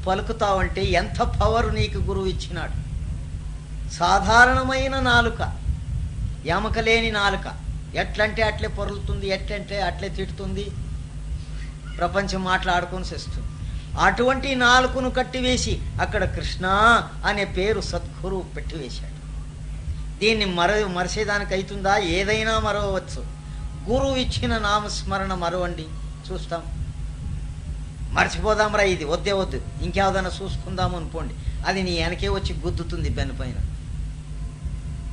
పలుకుతావంటే ఎంత పవర్ నీకు గురువు ఇచ్చినాడు. సాధారణమైన నాలుక, ఎమకలేని నాలుక, ఎట్లంటే అట్లే పొరులుతుంది, ఎట్లంటే అట్లే తిడుతుంది, ప్రపంచం మాట్లాడుకొని చేస్తుంది. అటువంటి నాలుకను కట్టివేసి అక్కడ కృష్ణ అనే పేరు సద్గురువు పెట్టివేశాడు. దీన్ని మరసేదానికి అవుతుందా? ఏదైనా మరవచ్చు. గురువు ఇచ్చిన నామస్మరణ మరవండి, చూస్తాం. మర్చిపోదాం రా, ఇది వద్దే వద్దు, ఇంకేదైనా చూసుకుందాము అనుకోండి, అది నీ వెనకే వచ్చి గుద్దుతుంది, బెన్ను పైన,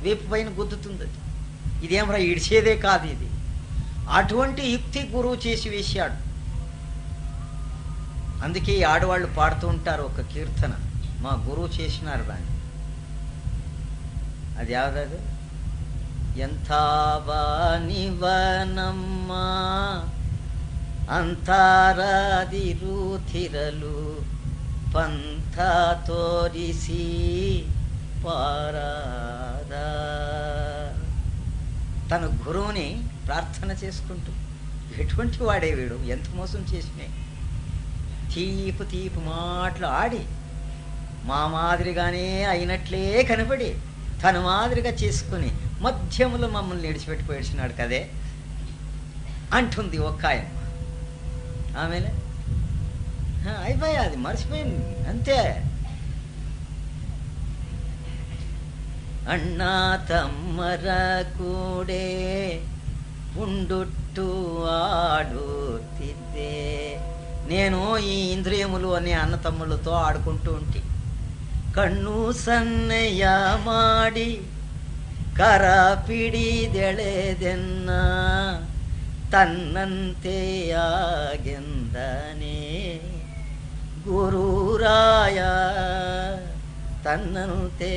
వేపు పైన గుద్దుతుంది. ఇదేమరా ఇడిచేదే కాదు ఇది. అటువంటి యుక్తి గురువు చేసి వేశాడు. అందుకే ఈ ఆడవాళ్ళు పాడుతూ ఉంటారు ఒక కీర్తన, మా గురువు చేసినారు దాన్ని. అది యావదది? ఎంత బానివనమ్మా అంతారాదిరుతిరలు పంಥ తోరిసి పారాదా. తన గురువుని ప్రార్థన చేసుకుంటూ, ఎటువంటి వాడే వీడు, ఎంత మోసం చేసినాయి, తీపు తీపు మాటలు ఆడి మా మాదిరిగానే అయినట్లే కనపడి తన మాదిరిగా చేసుకుని మధ్యములో మమ్మల్ని విడిచిపెట్టిపోయినాడు కదే అంటుంది ఒక్క ఆయన. ఆమెలే అయిపోయా, అది మర్చిపోయింది అంతే. అన్నా తమ్మర కూడే ఉండుట్టు ఆడుతిద్దే. నేను ఈ ఇంద్రియములు అనే అన్న తమ్ముళ్ళతో ఆడుకుంటూ ఉంటే కಣ್ಣు సన్నయ్య ಮಾಡಿ ಕರ ಪಿಡಿದೆಳೆದೆನ್ನ ತನ್ನಂತೆ ಆಗೆಂದನೆ ಗುರುರಾಯ తన్నంతే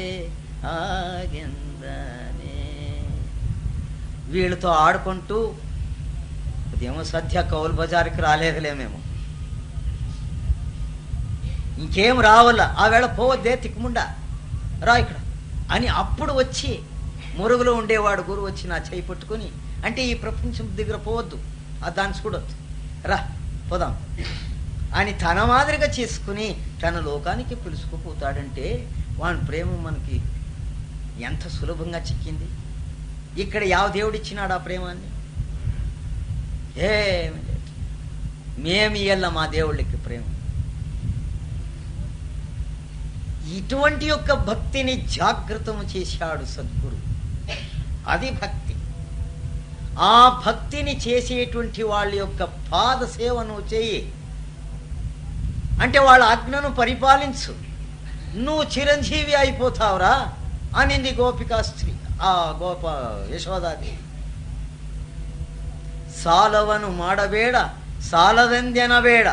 ఆగిందనే. వీళ్ళతో ఆడుకుంటూ అదేమో సద్య కౌలు బజార్కి రాలేదులే, మేము ఇంకేం రావాల, ఆ వేళ పోవద్దే తిక్కుముండా రా ఇక్కడ అని అప్పుడు వచ్చి మురుగులో ఉండేవాడు గురువు వచ్చి నా చేయి పట్టుకొని, అంటే ఈ ప్రపంచం దగ్గర పోవద్దు, దాన్ని చూడొద్దు, రా పోదాం అని తన మాదిరిగా చేసుకుని తన లోకానికి పిలుచుకుపోతాడంటే వాని ప్రేమ మనకి ఎంత సులభంగా చిక్కింది. ఇక్కడ ಯಾವ దేవుడిచ్చినాడు ఆ ప్రేమాన్ని? ఏమి లేదు. మేము ఇయ్యాల మా దేవుళ్ళకి ప్రేమ. ఇటువంటి యొక్క భక్తిని జాగృతము చేశాడు సద్గురు. అది భక్తి. ఆ భక్తిని చేసేటువంటి వాళ్ళ యొక్క పాద సేవను చేయి, అంటే వాళ్ళ ఆజ్ఞను పరిపాలించు, నువ్వు చిరంజీవి అయిపోతావురా అనింది గోపికా స్త్రీ, ఆ గోప యశోదాదేవి. ಸಾಲವನು ಮಾಡಬೇಡ ಸಾಲದೆಂದೆನಬೇಡ,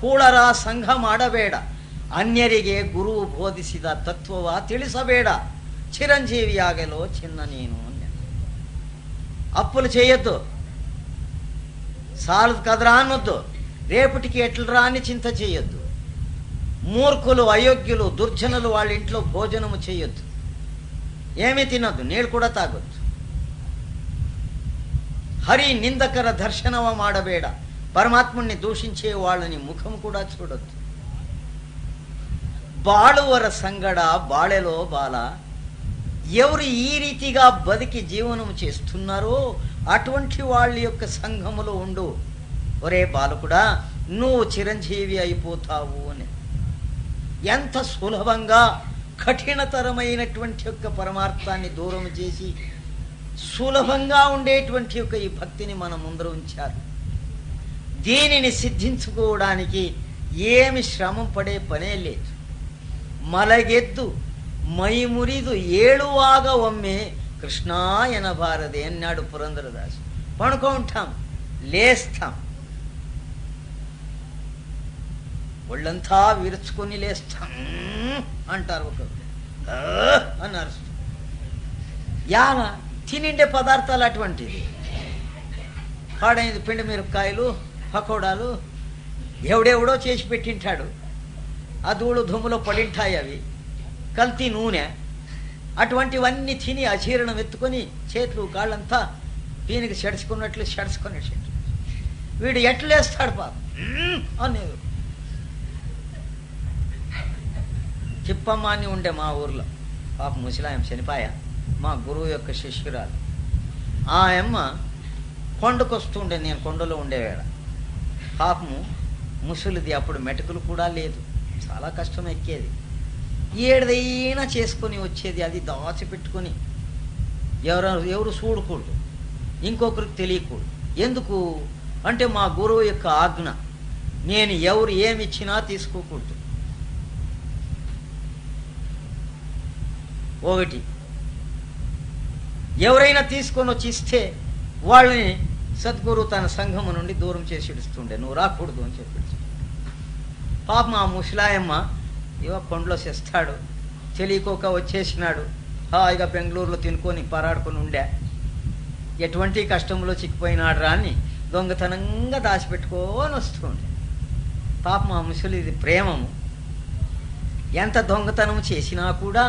ಕೂಳರ ಸಂಘ ಮಾಡಬೇಡ, ಅನ್ಯರಿಗೆ ಗುರು ಬೋಧಿಸಿದ ತತ್ವವ ತಿಳಿಸಬೇಡ, చిరంజీవియాగలో చిన్న నేను. అప్పులు చేయొద్దు, సాలదు కదరా అనొద్దు, రేపటికి ఎట్లరా అని చింత చేయొద్దు. మూర్ఖులు, అయోగ్యులు, దుర్జనులు వాళ్ళ ఇంట్లో భోజనము చేయొద్దు, ఏమీ తినొద్దు, నీళ్ళు కూడా తాగొద్దు. హరి నిందకర దర్శనవ ಮಾಡಬೇಡ, పరమాత్ముణ్ణి దూషించే వాళ్ళని ముఖం కూడా చూడొద్దు. బాಳುವರ సంగడ బాళెలో బాల, ఎవరు ఈ రీతిగా బతికి జీవనం చేస్తున్నారో అటువంటి వాళ్ళ యొక్క సంఘములో ఉండు. ఒరే బాలకుడా, నువ్వు చిరంజీవి అయిపోతావు అని. ఎంత సులభంగా కఠినతరమైనటువంటి యొక్క పరమార్థాన్ని దూరం చేసి సులభంగా ఉండేటువంటి యొక్క ఈ భక్తిని మన ముందర ఉంచారు. దీనిని సిద్ధించుకోవడానికి ఏమి శ్రమ పడే పనే లేదు. మలగెద్దు మై మురిదు ఏಳುವಾಗ ಒಮ್ಮೆ కృష్ణా ఎనబారదే అన్నాడు పురంధరదాసు. పడుకుంటాం, లేస్తాం, ఒళ్ళంతా విరుచుకొని లేస్తాం అంటారు ఒకరు, అన్నారు. యానా తినిండే పదార్థాలు అటువంటిది. పాడైంది పిండి మిరపకాయలు, పకోడాలు ఎవడెవడో చేసి పెట్టింటాడు. ఆ ధూళు దుమ్ములో పడింటాయి అవి, కల్తీ నూనె. అటువంటివన్నీ తిని అజీర్ణం ఎత్తుకొని చేతులు కాళ్ళంతా దీనికి చెడుచుకున్నట్లు చెడుచుకొని వీడు ఎట్లేస్తాడు పాప అనేది. చిప్పమ్మ అని ఉండే మా ఊర్లో, పాప ముసలాయం చనిపాయ, మా గురువు యొక్క శిష్యురాలు. ఆ అమ్మ కొండకొస్తుండే, నేను కొండలో ఉండేవేళ. పాపము ముసలిది, అప్పుడు మెటుకులు కూడా లేదు, చాలా కష్టం ఎక్కేది. ఏడదైనా చేసుకొని వచ్చేది, అది దాచిపెట్టుకొని ఎవరు చూడకూడదు, ఇంకొకరికి తెలియకూడదు. ఎందుకు అంటే మా గురువు యొక్క ఆజ్ఞ, నేను ఎవరు ఏమిచ్చినా తీసుకోకూడదు. ఒకటి, ఎవరైనా తీసుకొని వచ్చి ఇస్తే వాళ్ళని సద్గురు తన సంఘము నుండి దూరం చేసి ఇడుస్తుండే, నువ్వు రాకూడదు అని చెప్పి. పాపం ఆ ముసలాయమ్మ ఇవ కొండలో చేస్తాడు, తెలియకోక వచ్చేసినాడు. హాయిగా బెంగళూరులో తినుకొని పరాడుకొని ఉండే, ఎటువంటి కష్టంలో చిక్కిపోయినాడు రా అని దొంగతనంగా దాచిపెట్టుకొని వస్తుండే. పాపం ఆ ముసలిది ప్రేమము, ఎంత దొంగతనం చేసినా కూడా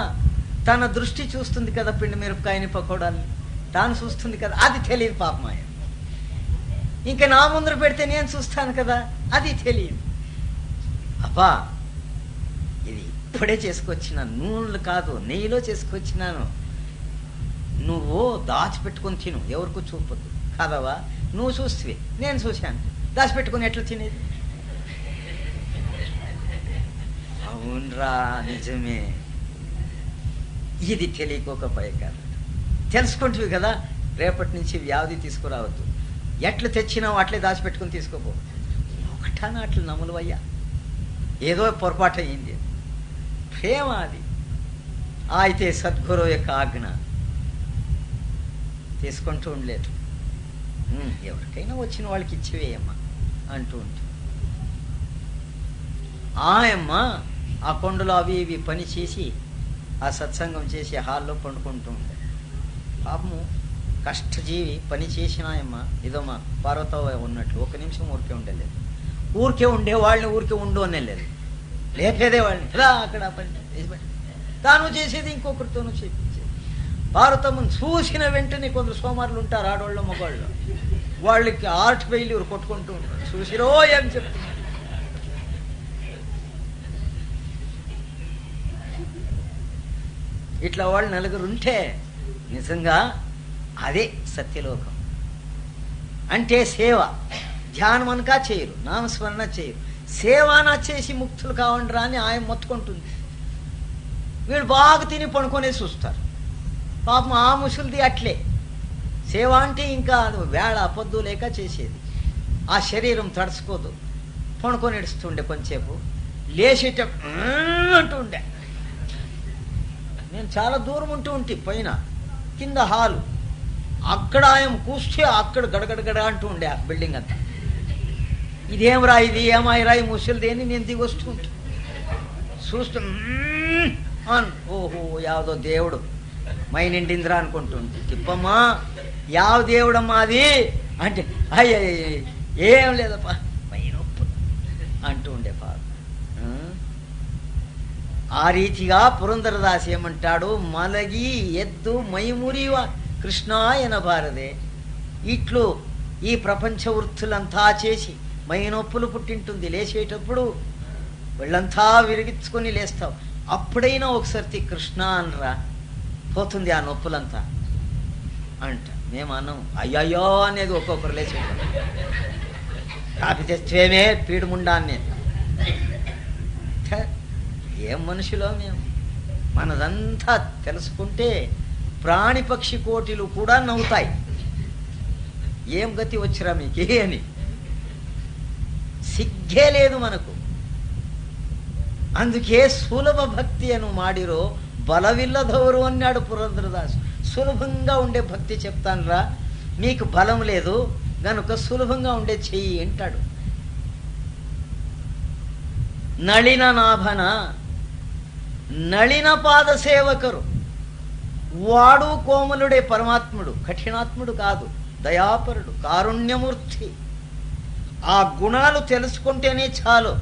తన దృష్టి చూస్తుంది కదా, పిండి మిరపకాయని పకోడాలని తాను చూస్తుంది కదా, అది తెలియదు పాపం. ఆయన ఇంకా నా ముందర పెడితే నేను చూస్తాను కదా, అది తెలియదు. అబ్బా ఇది ఇప్పుడే చేసుకొచ్చినాను, నూనెలు కాదు నెయ్యిలో చేసుకొచ్చినాను, నువ్వు దాచిపెట్టుకొని తిను, ఎవరికో చూపొద్దు కాదవా. నువ్వు చూస్తే నేను చూశాను, దాచిపెట్టుకొని ఎట్లా తినేది? అవునరా, నిజమే. ఇది తెలియకోకపోయే కాదు, తెలుసుకుంటువి కదా, రేపటి నుంచి వ్యాధి తీసుకురావద్దు. ఎట్లు తెచ్చినావు అట్లే దాచిపెట్టుకుని తీసుకోపో. ఒకటాన అట్లు నమ్ములవయ్యా, ఏదో పొరపాటు అయ్యింది. ప్రేమ అది. అయితే సద్గురు యొక్క ఆజ్ఞ తీసుకుంటూ ఉండలేదు. ఎవరికైనా వచ్చిన వాళ్ళకి ఇచ్చివేయమ్మా అంటూ ఉంటుంది. ఆయమ్మ ఆ కొండలో అవి ఇవి పని చేసి ఆ సత్సంగం చేసి హాల్లో పండుకుంటూ ఉండే. పాపము కష్టజీవి, పని చేసిన ఆయమ్మ ఇదో మా పార్వతవ ఉన్నట్లు ఒక నిమిషం ఊరికే ఉండలేదు. ఊరికే ఉండే వాళ్ళని ఊరికే ఉండు అనే లేదు, లేపేదే వాళ్ళని రా అక్కడ పని తాను చేసేది ఇంకొకరితోనూ చేయించేది. భారతమును చూసిన వెంటనే కొందరు సోమారులు ఉంటారు, ఆడవాళ్ళు మగవాళ్ళు, వాళ్ళకి ఆర్ట్ ఫెయిల్యూర్ కొట్టుకుంటూ ఉంటారు. చూసిరో ఏం చెప్తున్నారు. ఇట్లా వాళ్ళు నలుగురు ఉంటే నిజంగా అదే సత్యలోకం. అంటే సేవ, ధ్యానం అనకా చేయరు, నామస్మరణ చేయరు, సేవానా చేసి ముక్తులు కావండిరా అని ఆయన మొత్తుకుంటుంది. వీళ్ళు బాగా తిని పడుకొనే చూస్తారు. పాపం ఆ ముసలిది అట్లే. సేవ అంటే ఇంకా వేళ పొద్దు లేక చేసేది. ఆ శరీరం తడుచుకోదు, పడుకొని ఎడుస్తుండే, కొంచెంసేపు లేచేట అంటూ ఉండే. నేను చాలా దూరం ఉంటే పైన కింద హాలు, అక్కడ ఆయన కూస్తే అక్కడ గడగడగడ అంటూ ఉండే ఆ బిల్డింగ్ అంతా. ఇదేం రా, ఇది ఏమాయి రాయి ముసలిది అని నేను దిగి వస్తూ ఉంటా. చూస్తూ ఓహో యావదో దేవుడు మై నిండిందిరా అనుకుంటుంటే, తిప్పమ్మా యావ దేవుడమ్మా అది అంటే, అయ్య ఏం లేదప్పా మై నొప్పు అంటూ ఉండే పాప. ఆ రీతిగా పురంధరదాస్ ఏమంటాడు, మలగి ఎద్దు మైమురివ కృష్ణా ఎనబారదే. ఇట్లు ఈ ప్రపంచ వృత్తులంతా చేసి మై నొప్పులు పుట్టింటుంది. లేచేటప్పుడు వీళ్ళంతా విరిగించుకొని లేస్తావు. అప్పుడైనా ఒకసారి కృష్ణ అనరా, పోతుంది ఆ నొప్పులంతా అంట. మేము అన్నాం అయ్యయ్యో అనేది ఒక్కొక్కరు లేచేటప్పుడు. కాపీ తెచ్చేమే పీడుముండా అనేది. ఏం మనుషులో మేము. మనదంతా తెలుసుకుంటే ప్రాణి పక్షి కోటిలు కూడా నవ్వుతాయి. ఏం గతి వచ్చిరా మీకే అని. సిగ్గే లేదు మనకు. అందుకే సులభ భక్తి అను మాడిరో బలవిల్లదవరు అన్నాడు పురంధరదాసు. సులభంగా ఉండే భక్తి చెప్తానురా, మీకు బలం లేదు గనుక సులభంగా ఉండే చెయ్యి అంటాడు. నళిన నాభన నళిన పాద సేవకరు. వాడు కోమలుడే పరమాత్ముడు, కఠినాత్ముడు కాదు, దయాపరుడు, కారుణ్యమూర్తి. ఆ గుణాలు తెలుసుకుంటేనే చాలు,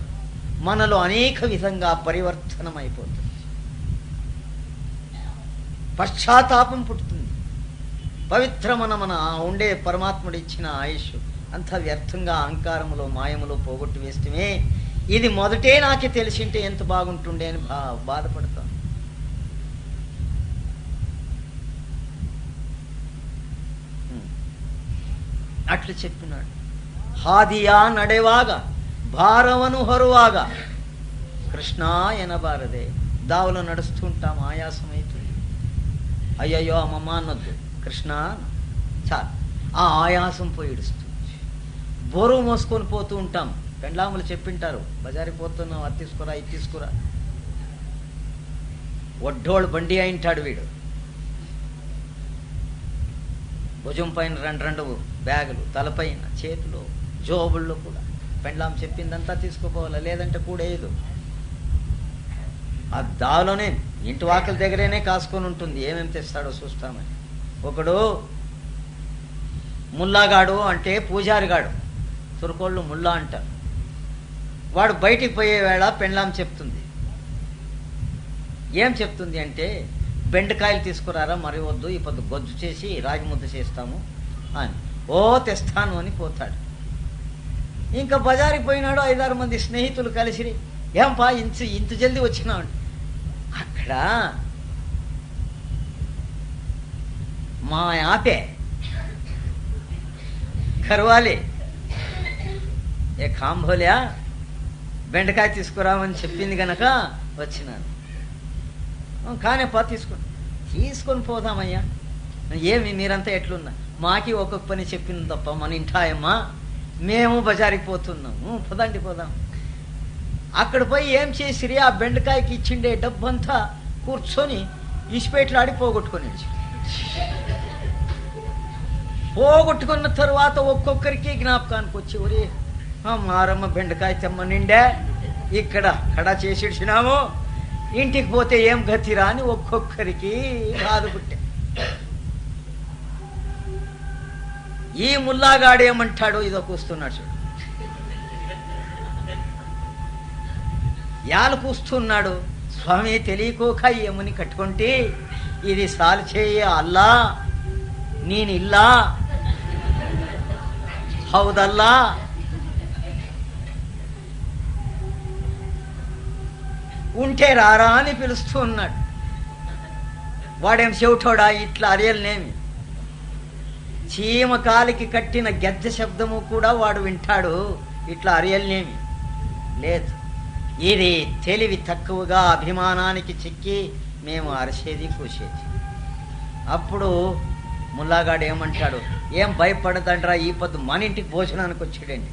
మనలో అనేక విధంగా పరివర్తనం అయిపోతుంది. పశ్చాత్తాపం పుట్టుతుంది. పవిత్రమన మన ఉండే పరమాత్ముడు ఇచ్చిన ఆయుష్ అంతా వ్యర్థంగా అహంకారములో మాయములో పోగొట్టు వేస్తమే. ఇది మొదటే నాకే తెలిసింటే ఎంత బాగుంటుండే అని బాధపడతాం. అట్లు చెప్పినాడు. ಹಾದಿಯ ನಡೆವಾಗ ಭಾರವನು ಹೊರುವಾಗ కృష్ణ ఎనబారదే. దావలో నడుస్తుంటాం, ఆయాసం అవుతుంది. అయ్యయ్యో అమ్మమ్మ అన్నొద్దు, కృష్ణ చాలు. ఆ ఆయాసం పోయి ఇడుస్తుంది. బరువు మోసుకొని పోతూ ఉంటాం. పెండ్లాములు చెప్పింటారు, బజారికి పోతున్నావు, అది తీసుకురా ఇది తీసుకురా. ఒడ్డోళ్ళు బండి అయింటాడు వీడు. భుజం పైన రెండు బ్యాగులు, తలపైన, చేతిలో, జోబుల్లో కూడా. పెండ్లాం చెప్పిందంతా తీసుకుపోవాలి, లేదంటే కూడేయదు. ఆ దావలోనే ఇంటి వాకిల దగ్గరేనే కాసుకొని ఉంటుంది, ఏమేమి తెస్తాడో చూస్తామని. ఒకడు ముల్లాగాడు అంటే పూజారిగాడు, తురుకోళ్ళు ముల్లా అంటారు. వాడు బయటికి పోయే వేళ పెండ్లాం చెప్తుంది. ఏం చెప్తుంది అంటే, బెండకాయలు తీసుకురారా, మరి వద్దు, ఈ పొద్దు గొజ్జు చేసి రాగి ముద్ద చేస్తాము అని. ఓ తెస్తాను అని పోతాడు. ఇంకా బజారికి పోయినాడు, 5-6 మంది స్నేహితులు కలిసి, ఏంపా ఇంత జల్దీ వచ్చినాడు. అక్కడ మా ఆపే కరవాలి, ఏ కాంబోలియా బెండకాయ తీసుకురామని చెప్పింది గనక వచ్చినాను. కానీ తీసుకొని పోదామయ్యా. ఏమి మీరంతా ఎట్లున్నా, మాకి ఒక్కొక్క పని చెప్పింది తప్ప మన ఇంటాయమ్మా, మేము బజారికి పోతున్నాము, పోదండి పోదాం. అక్కడ పోయి ఏం చేసిరి, ఆ బెండకాయకి ఇచ్చిండే డబ్బంతా కూర్చొని ఇసిపేట్లాడి పోగొట్టుకొని పోగొట్టుకున్న తరువాత ఒక్కొక్కరికి జ్ఞాపకానికి వచ్చి, ఒరే మారమ్మ బెండకాయ తెమ్మ నిండే, ఇక్కడ కడా చేసిడిచినాము, ఇంటికి పోతే ఏం గతిరా అని ఒక్కొక్కరికి బాధ పుట్టే. ఈ ముల్లాగాడు ఏమంటాడు, ఇదో కూస్తున్నాడు చూడు, యాలు కూస్తున్నాడు, స్వామి తెలియకోక ఈ యముని కట్టుకుంటే ఇది సాలు చేయ అల్లా నేనిల్లా హౌదల్లా ఉంటే రారా అని పిలుస్తూ ఉన్నాడు. వాడేం చెవిటోడా ఇట్లా అరియల్నేమి చీమ కాలికి కట్టిన గెజ్జ శబ్దము కూడా వాడు వింటాడు, ఇట్లా అరియల్నేమి లేదు. ఇది తెలివి తక్కువగా అభిమానానికి చిక్కి మేము అరిసేది కూసేది. అప్పుడు ముల్లాగాడు ఏమంటాడు, ఏం భయపడదండ్రా, ఈ పొద్దు మన ఇంటికి భోజనానికి వచ్చాడండి.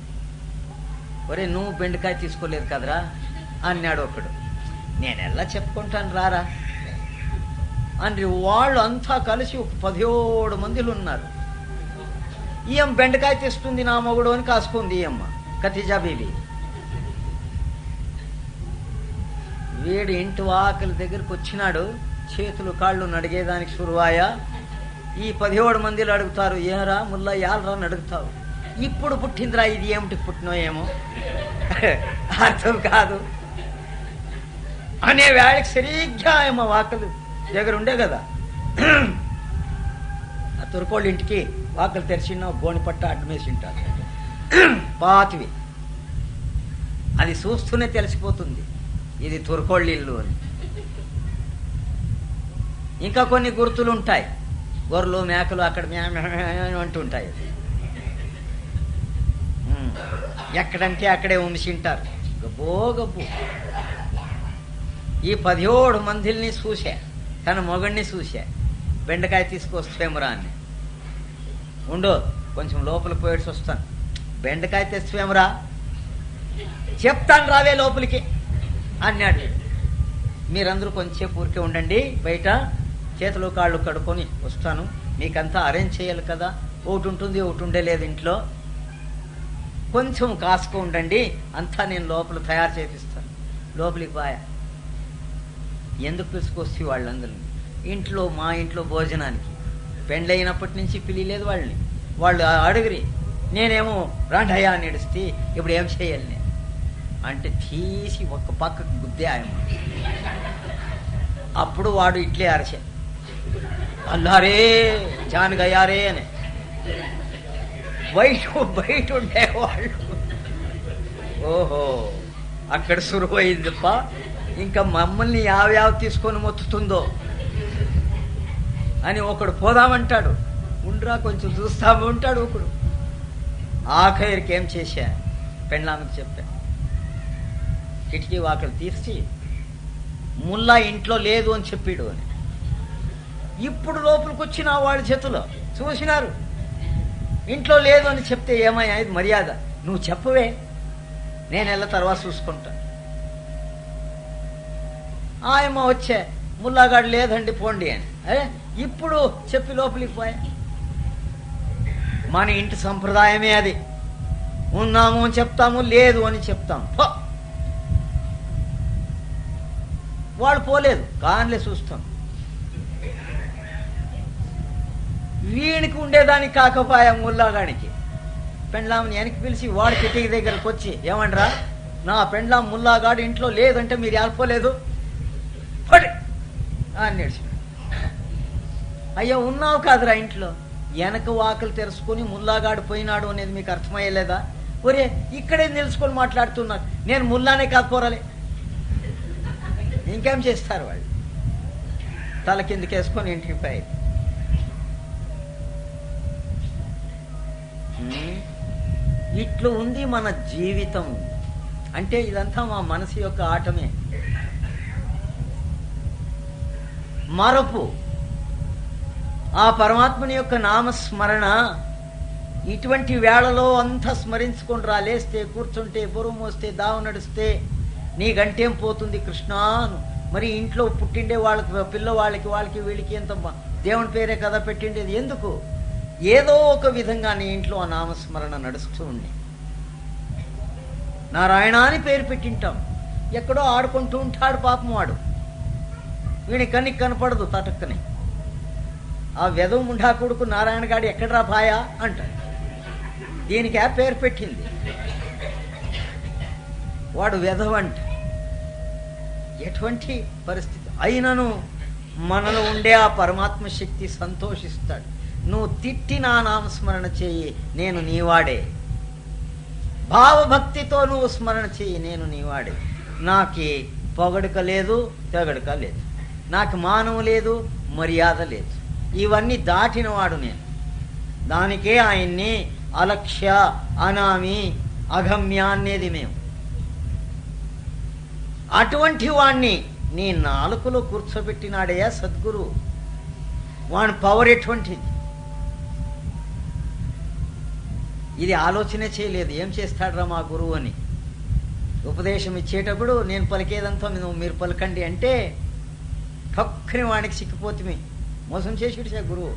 ఒరే నువ్వు బెండకాయ తీసుకోలేదు కదరా అన్నాడు ఒకడు. నేను ఎలా చెప్పుకుంటాను రారా అని వాళ్ళు అంతా కలిసి ఒక 17 మందిలు ఉన్నారు. ఈయమ్మ బెండకాయ తెస్తుంది నా మొగుడు అని కాసుకుంది ఈయమ్మ ఖతీజా బీబీ. వీడు ఇంటి వాకిలి దగ్గరికి వచ్చినాడు, చేతులు కాళ్ళు నడిగేదానికి సురువాయా. ఈ 17 మందిలు అడుగుతారు, ఏరా ముల్లా యాలరా అని అడుగుతావు. ఇప్పుడు పుట్టిందిరా, ఇది ఏమిటి పుట్టినో ఏమో అర్థం కాదు అనే వేళకి సరిగ్గా ఏమో వాకలు దగ్గర ఉండే కదా. ఆ తుర్కోళ్ళ ఇంటికి వాకలు తెరిచిన గోని పట్ట అడ్డమేసి ఉంటారు పాతివి. అది చూస్తూనే తెలిసిపోతుంది ఇది తుర్కోళ్ళ ఇల్లు అని. ఇంకా కొన్ని గుర్తులు ఉంటాయి, గొర్రెలు మేకలు అక్కడ అంటుంటాయి. ఎక్కడంటే అక్కడే ఉంచింటారు గబ్బో గబ్బు. ఈ 17 మందిల్ని చూసా, తన మొగడిని చూసా, బెండకాయ తీసుకొస్తేమరా అని. ఉండు కొంచెం లోపల పోయేసి వస్తాను, బెండకాయ తెచ్చేమరా, చెప్తాను రావే లోపలికి అన్నాడు. మీరందరూ కొంచెంసేపు ఊరికే ఉండండి, బయట చేతులు కాళ్ళు కడుక్కొని వస్తాను, మీకంతా అరేంజ్ చేయాలి కదా, ఒకటి ఉంటుంది ఒకటి ఉండలేదు ఇంట్లో, కొంచెం కాసుకో ఉండండి, అంతా నేను లోపల తయారు చేపిస్తాను. లోపలికి పోయా. ఎందుకు పిలుచుకొస్తే వాళ్ళందరినీ ఇంట్లో, మా ఇంట్లో భోజనానికి పెండ్లైనప్పటి నుంచి పిలియలేదు వాళ్ళని. వాళ్ళు అడుగురి, నేనేమో రాండయ్యా అని ఏడిస్తే ఇప్పుడు ఏం చేయాలి నేను అంటే తీసి ఒక్క పక్కకు గుద్దే ఆయమ్మ. అప్పుడు వాడు ఇట్లే అరచే, అల్లారే జాన్ గయారే అని. బయట ఉండేవాళ్ళు ఓహో అక్కడ సురువైందిప్ప, ఇంకా మమ్మల్ని యావ్యావ్ తీసుకొని మొత్తుతుందో అని ఒకడు పోదామంటాడు, ఉండ్రా కొంచెం చూస్తాము ఉంటాడు ఒకడు. ఆఖరికి ఏం చేశా, పెండ్లామకి చెప్పా, కిటికీ వాకలు తీర్చి ముల్లా ఇంట్లో లేదు అని చెప్పాడు అని. ఇప్పుడు లోపలికి వచ్చిన వాళ్ళ చేతిలో చూసినారు, ఇంట్లో లేదు అని చెప్తే ఏమయ్యా ఇది మర్యాద, నువ్వు చెప్పవే నేను వెళ్ళ తర్వాత చూసుకుంటా. ఆయమ్మ వచ్చే, ముల్లాగాడు లేదండి పోండి అని. అరే ఇప్పుడు చెప్పి లోపలికి పోయా. మన ఇంటి సంప్రదాయమే అది, ఉన్నాము అని చెప్తాము, లేదు అని చెప్తాము. వాడు పోలేదు కానిలే చూస్తాం. వీడికి ఉండేదానికి కాకపోయా ముల్లాగాడికి. పెండ్లాంని వెనక్కి పిలిచి వాడు కిటికీ దగ్గరకు వచ్చి, ఏమండ్రా నా పెండ్లాం ముల్లాగాడు ఇంట్లో లేదంటే మీరు వెళ్ళిపోలేదు అని నేర్చు. అయ్యో ఉన్నావు కాదురా ఇంట్లో, వెనక వాకలు తెరుచుకొని ముల్లాగాడు పోయినాడు అనేది మీకు అర్థమయ్యలేదా? ఒరే ఇక్కడే నిలుచుకొని మాట్లాడుతున్నారు, నేను ముల్లానే కాకపోరాలి. ఇంకేం చేస్తారు వాళ్ళు, తల కిందకేసుకొని ఇంటికి పోయి. ఇట్లు ఉంది మన జీవితం. అంటే ఇదంతా మా మనసు యొక్క ఆటమే. మరపు ఆ పరమాత్మని యొక్క నామస్మరణ ఇటువంటి వేళలో అంతా స్మరించుకొని లేస్తే, కూర్చుంటే, బుర్ర మోస్తే, దావ నడిస్తే నీ గంటేం పోతుంది కృష్ణాను. మరి ఇంట్లో పుట్టిండే వాళ్ళకి, పిల్లవాళ్ళకి వీళ్ళకి ఎంత దేవుని పేరే కదా పెట్టిండేది, ఎందుకు? ఏదో ఒక విధంగా నీ ఇంట్లో ఆ నామస్మరణ నడుస్తూ ఉండి నారాయణ అని పేరు పెట్టింటాం. ఎక్కడో ఆడుకుంటూ ఉంటాడు పాపం వాడు, వీడి కనికి కనపడదు తటక్కని. ఆ వెధవ ముండా కొడుకు నారాయణ గాడు ఎక్కడరా భాయా అంటాడు. దీనికి ఆ పేరు పెట్టింది, వాడు వెధవ అంట. ఎటువంటి పరిస్థితి అయినను మనలో ఉండే ఆ పరమాత్మ శక్తి సంతోషిస్తాడు. నువ్వు తిట్టి నా నామస్మరణ చేయి, నేను నీవాడే. భావభక్తితో నువ్వు స్మరణ చేయి, నేను నీవాడే. నాకు పొగడుక లేదు, తెగడుక లేదు, నాకు మానవు లేదు, మర్యాద లేదు. ఇవన్నీ దాటినవాడు నేను. దానికే ఆయన్ని అలక్ష్య, అనామి, అగమ్య అనేది మేము. అటువంటి వాణ్ణి నీ నాలుకలో కూర్చోబెట్టినాడయ్యా సద్గురు. వాని పవర్ ఎటువంటిది? ఇది ఆలోచనే చేయలేదు. ఏం చేస్తాడ్రా మా గురువు అని ఉపదేశం ఇచ్చేటప్పుడు నేను పలికేదంతా మీరు పలకండి అంటే కక్కని వాడికి సిక్కిపోతుంది. మోసం చేసిడిసా గురువు.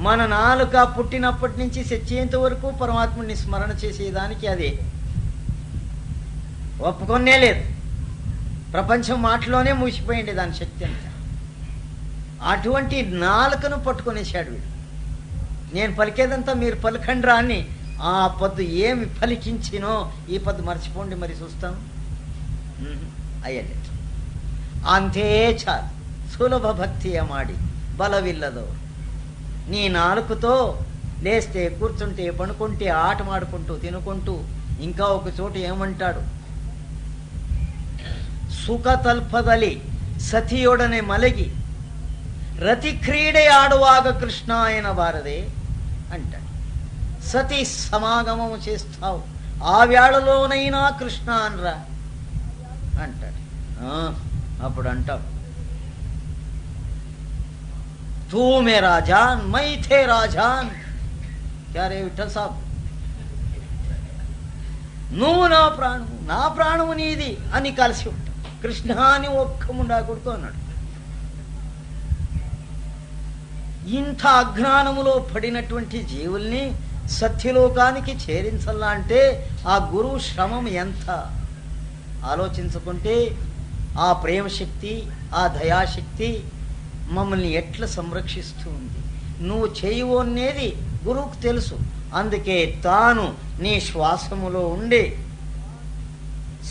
మన నాలుక పుట్టినప్పటి నుంచి చచ్చేంత వరకు పరమాత్ముడిని స్మరణ చేసేదానికి అది ఒప్పుకొనే లేదు. ప్రపంచం మాటలోనే మూసిపోయింది దాని శక్తి అంతా. అటువంటి నాలుకను పట్టుకొనేసాడు వీడు. నేను పలికేదంతా మీరు పలకండ్రా అని. ఆ పొద్దు ఏమి పలికించినో ఈ పొద్దు మర్చిపోండి, మరి చూస్తాను. అయ్యలేదు. అంతే చాలు. సులభ భక్తి అమాడి బలవిల్లదో. నీ నాలుకతో లేస్తే, కూర్చుంటే, పనుకుంటే, ఆటమాడుకుంటూ, తినుకుంటూ, ఇంకా ఒక చోట ఏమంటాడు, ಸುಖ ತಲ್ಪದಲ್ಲಿ ಸತಿಯೊಡನೆ ಮಲಗಿ ರತಿ ಕ್ರೀಡೆ ಆಡುವಾಗ కృష్ణ ఆయన బారదే అంటాడు. సతీ సమాగమము చేస్తావు, ఆ వేళలోనైనా కృష్ణ అనరా అంటాడు. అప్పుడు అంటావు, తూ మేరా John my Tera John. క్యారే Vithal సాబ్, నువ్వు నా ప్రాణము, నా ప్రాణము నీది అని కలిసి ఉంటావు. కృష్ణ అని ఒక్క ముండా కొడుకు అన్నాడు. ఇంత అజ్ఞానములో పడినటువంటి జీవుల్ని సత్యలోకానికి చేరించాలా అంటే ఆ గురువు శ్రమం ఎంత ఆలోచించుకుంటే, ఆ ప్రేమశక్తి, ఆ దయాశక్తి మమ్మల్ని ఎట్లా సంరక్షిస్తూ ఉంది. నువ్వు చేయవు అనేది గురువుకు తెలుసు. అందుకే తాను నీ శ్వాసములో ఉండి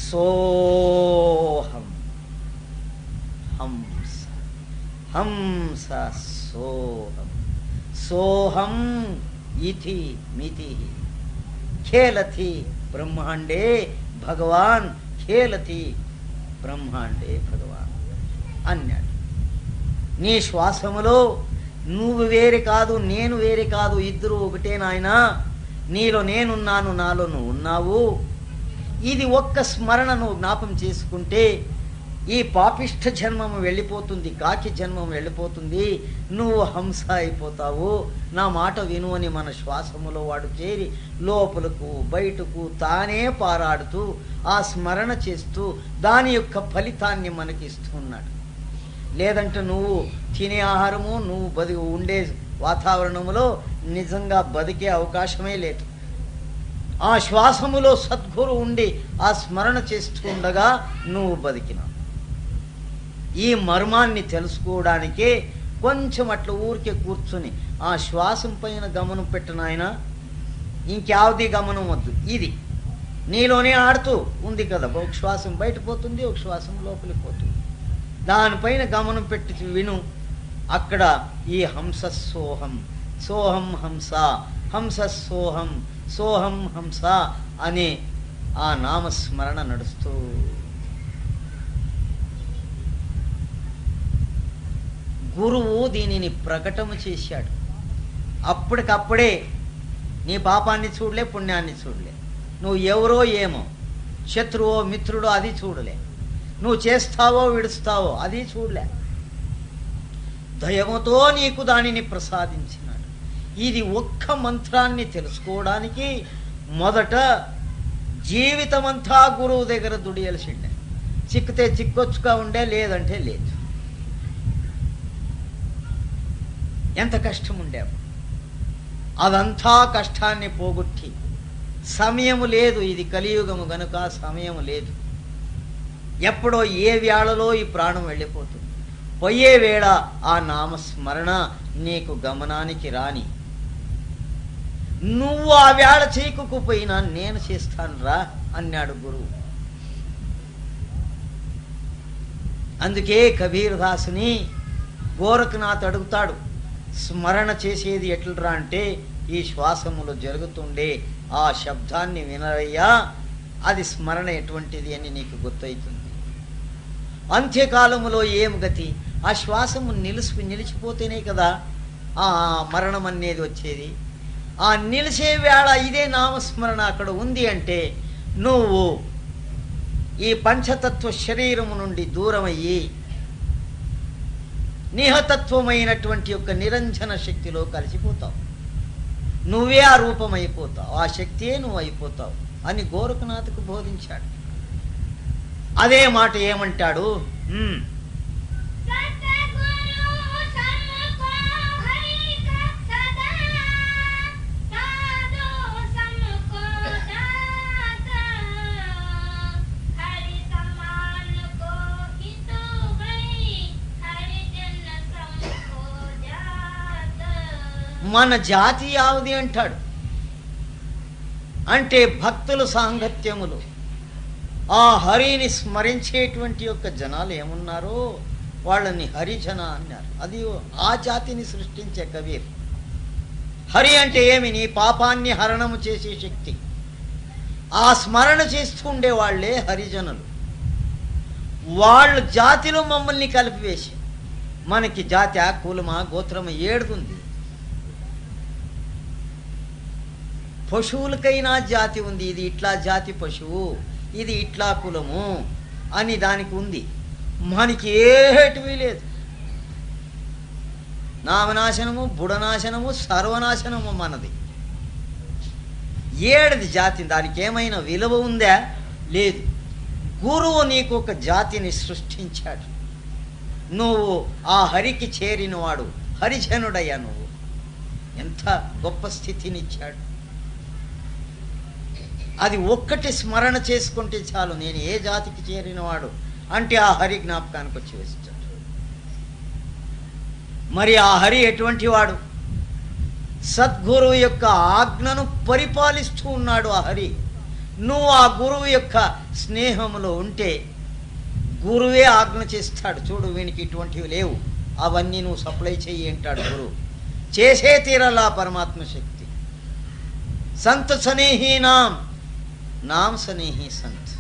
సోహం హంస హంస సోహం సోహం ఇతి మితి ఖేలతి బ్రహ్మాండే భగవాన్ ఖేలతి బ్రహ్మాండే భగవాన్ అన్నాడు. నీ శ్వాసములో నువ్వు వేరే కాదు, నేను వేరే కాదు, ఇద్దరు ఒకటే నాయనా. నీలో నేనున్నాను, నాలో నువ్వు ఉన్నావు. ఇది ఒక్క స్మరణ నువ్వు జ్ఞాపం చేసుకుంటే ఈ పాపిష్ఠ జన్మము వెళ్ళిపోతుంది, కాకి జన్మం వెళ్ళిపోతుంది, నువ్వు హంస అయిపోతావు. నా మాట విను అని మన శ్వాసములో వాడు చేరి లోపలకు బయటకు తానే పారాడుతూ ఆ స్మరణ చేస్తూ దాని యొక్క ఫలితాన్ని మనకి ఇస్తున్నాడు. లేదంటే నువ్వు తినే ఆహారము, నువ్వు ఉండే వాతావరణములో నిజంగా బతికే అవకాశమే లేదు. ఆ శ్వాసములో సద్గురు ఉండి ఆ స్మరణ చేస్తూ ఉండగా నువ్వు బతికినావు. ఈ మర్మాన్ని తెలుసుకోవడానికే కొంచెం అట్లా ఊరికే కూర్చొని ఆ శ్వాసం పైన గమనం పెట్టినాయన. ఇంక్యావది గమనం వద్దు, ఇది నీలోనే ఆడుతూ ఉంది కదా. ఒక శ్వాసం బయట పోతుంది, ఒక శ్వాసం లోపలికి పోతుంది. దానిపైన గమనం పెట్టి విను. అక్కడ ఈ హంస సోహం, సోహం హంస, హంస సోహం, సోహం హంస అనే ఆ నామస్మరణ నడుస్తూ గురువు దీనిని ప్రకటన చేశాడు. అప్పటికప్పుడే నీ పాపాన్ని చూడలే, పుణ్యాన్ని చూడలే, నువ్వు ఎవరో ఏమో, శత్రువో మిత్రుడో అది చూడలే, నువ్వు చేస్తావో విడుస్తావో అది చూడలే. దయముతో నీకు దానిని ప్రసాదించినాడు. ఇది ఒక్క మంత్రాన్ని తెలుసుకోవడానికి మొదట జీవితమంతా గురువు దగ్గర దుడియలసిండే. చిక్కితే చిక్కొచ్చుగా ఉండే, లేదంటే లేదు. ఎంత కష్టం ఉండేవు. అదంతా కష్టాన్ని పోగొట్టి, సమయము లేదు, ఇది కలియుగము గనుక సమయం లేదు. ఎప్పుడో ఏ వేళలో ఈ ప్రాణం వెళ్ళిపోతుంది. పోయే వేళ ఆ నామస్మరణ నీకు గమనానికి రాని. నువ్వు ఆ వేళ చేయకపోయినా నేను చేస్తాను రా అన్నాడు గురువు. అందుకే కబీర్ దాసుని గోరఖనాథ్ అడుగుతాడు, స్మరణ చేసేది ఎట్లరా అంటే ఈ శ్వాసములో జరుగుతుండే ఆ శబ్దాన్ని వినరయ్యా, అది స్మరణ ఎటువంటిది అని నీకు గుర్తవుతుంది. అంత్యకాలములో ఏం గతి? ఆ శ్వాసము నిలిచిపోతేనే కదా ఆ మరణం అనేది వచ్చేది. ఆ నిలిచే వేళ ఇదే నామస్మరణ అక్కడ ఉంది అంటే నువ్వు ఈ పంచతత్వ శరీరము నుండి దూరమయ్యి నిహతత్వమైనటువంటి యొక్క నిరంజన శక్తిలో కలిసిపోతావు. నువ్వే ఆ రూపమైపోతావు, ఆ శక్తియే నువ్వు అయిపోతావు అని గోరఖనాథ్కు బోధించాడు. అదే మాట ఏమంటాడు, మన జాతి యావది అంటాడు. అంటే భక్తుల సాంగత్యములు ఆ హరిని స్మరించేటువంటి యొక్క జనాలు ఏమున్నారో వాళ్ళని హరిజన అన్నారు. అది ఆ జాతిని సృష్టించే కబీర్. హరి అంటే ఏమి? నీ పాపాన్ని హరణము చేసే శక్తి. ఆ స్మరణ చేస్తుండే వాళ్లే హరిజనులు. వాళ్ళు జాతిలో మమ్మల్ని కలిపివేసి, మనకి జాతి కులమా గోత్రమా ఏడుతుంది. పశువులకైనా జాతి ఉంది, ఇది ఇట్లా జాతి పశువు, ఇది ఇట్లా కులము అని దానికి ఉంది. మనకి ఏటివి లేదు. నామనాశనము, బుడనాశనము, సర్వనాశనము మనది. ఏడది జాతి, దానికి ఏమైనా విలువ ఉందా? లేదు. గురువు నీకు ఒక జాతిని సృష్టించాడు. నువ్వు ఆ హరికి చేరినవాడు, హరిజనుడయ్యా. నువ్వు ఎంత గొప్ప స్థితినిచ్చాడు. అది ఒక్కటి స్మరణ చేసుకుంటే చాలు, నేను ఏ జాతికి చేరినవాడు అంటే ఆ హరి జ్ఞాపకానికి వచ్చి వేస్తాడు. మరి ఆ హరి ఎటువంటి వాడు? సద్గురువు యొక్క ఆజ్ఞను పరిపాలిస్తూ ఉన్నాడు ఆ హరి. నువ్వు ఆ గురువు యొక్క స్నేహములో ఉంటే గురువే ఆజ్ఞ చేస్తాడు. చూడు, వీనికి ఇటువంటివి లేవు, అవన్నీ నువ్వు సప్లై చెయ్యి అంటాడు గురువు. చేసే తీరలా పరమాత్మ శక్తి. సంత్ సనేహి నామ్ సనేహి సంత్.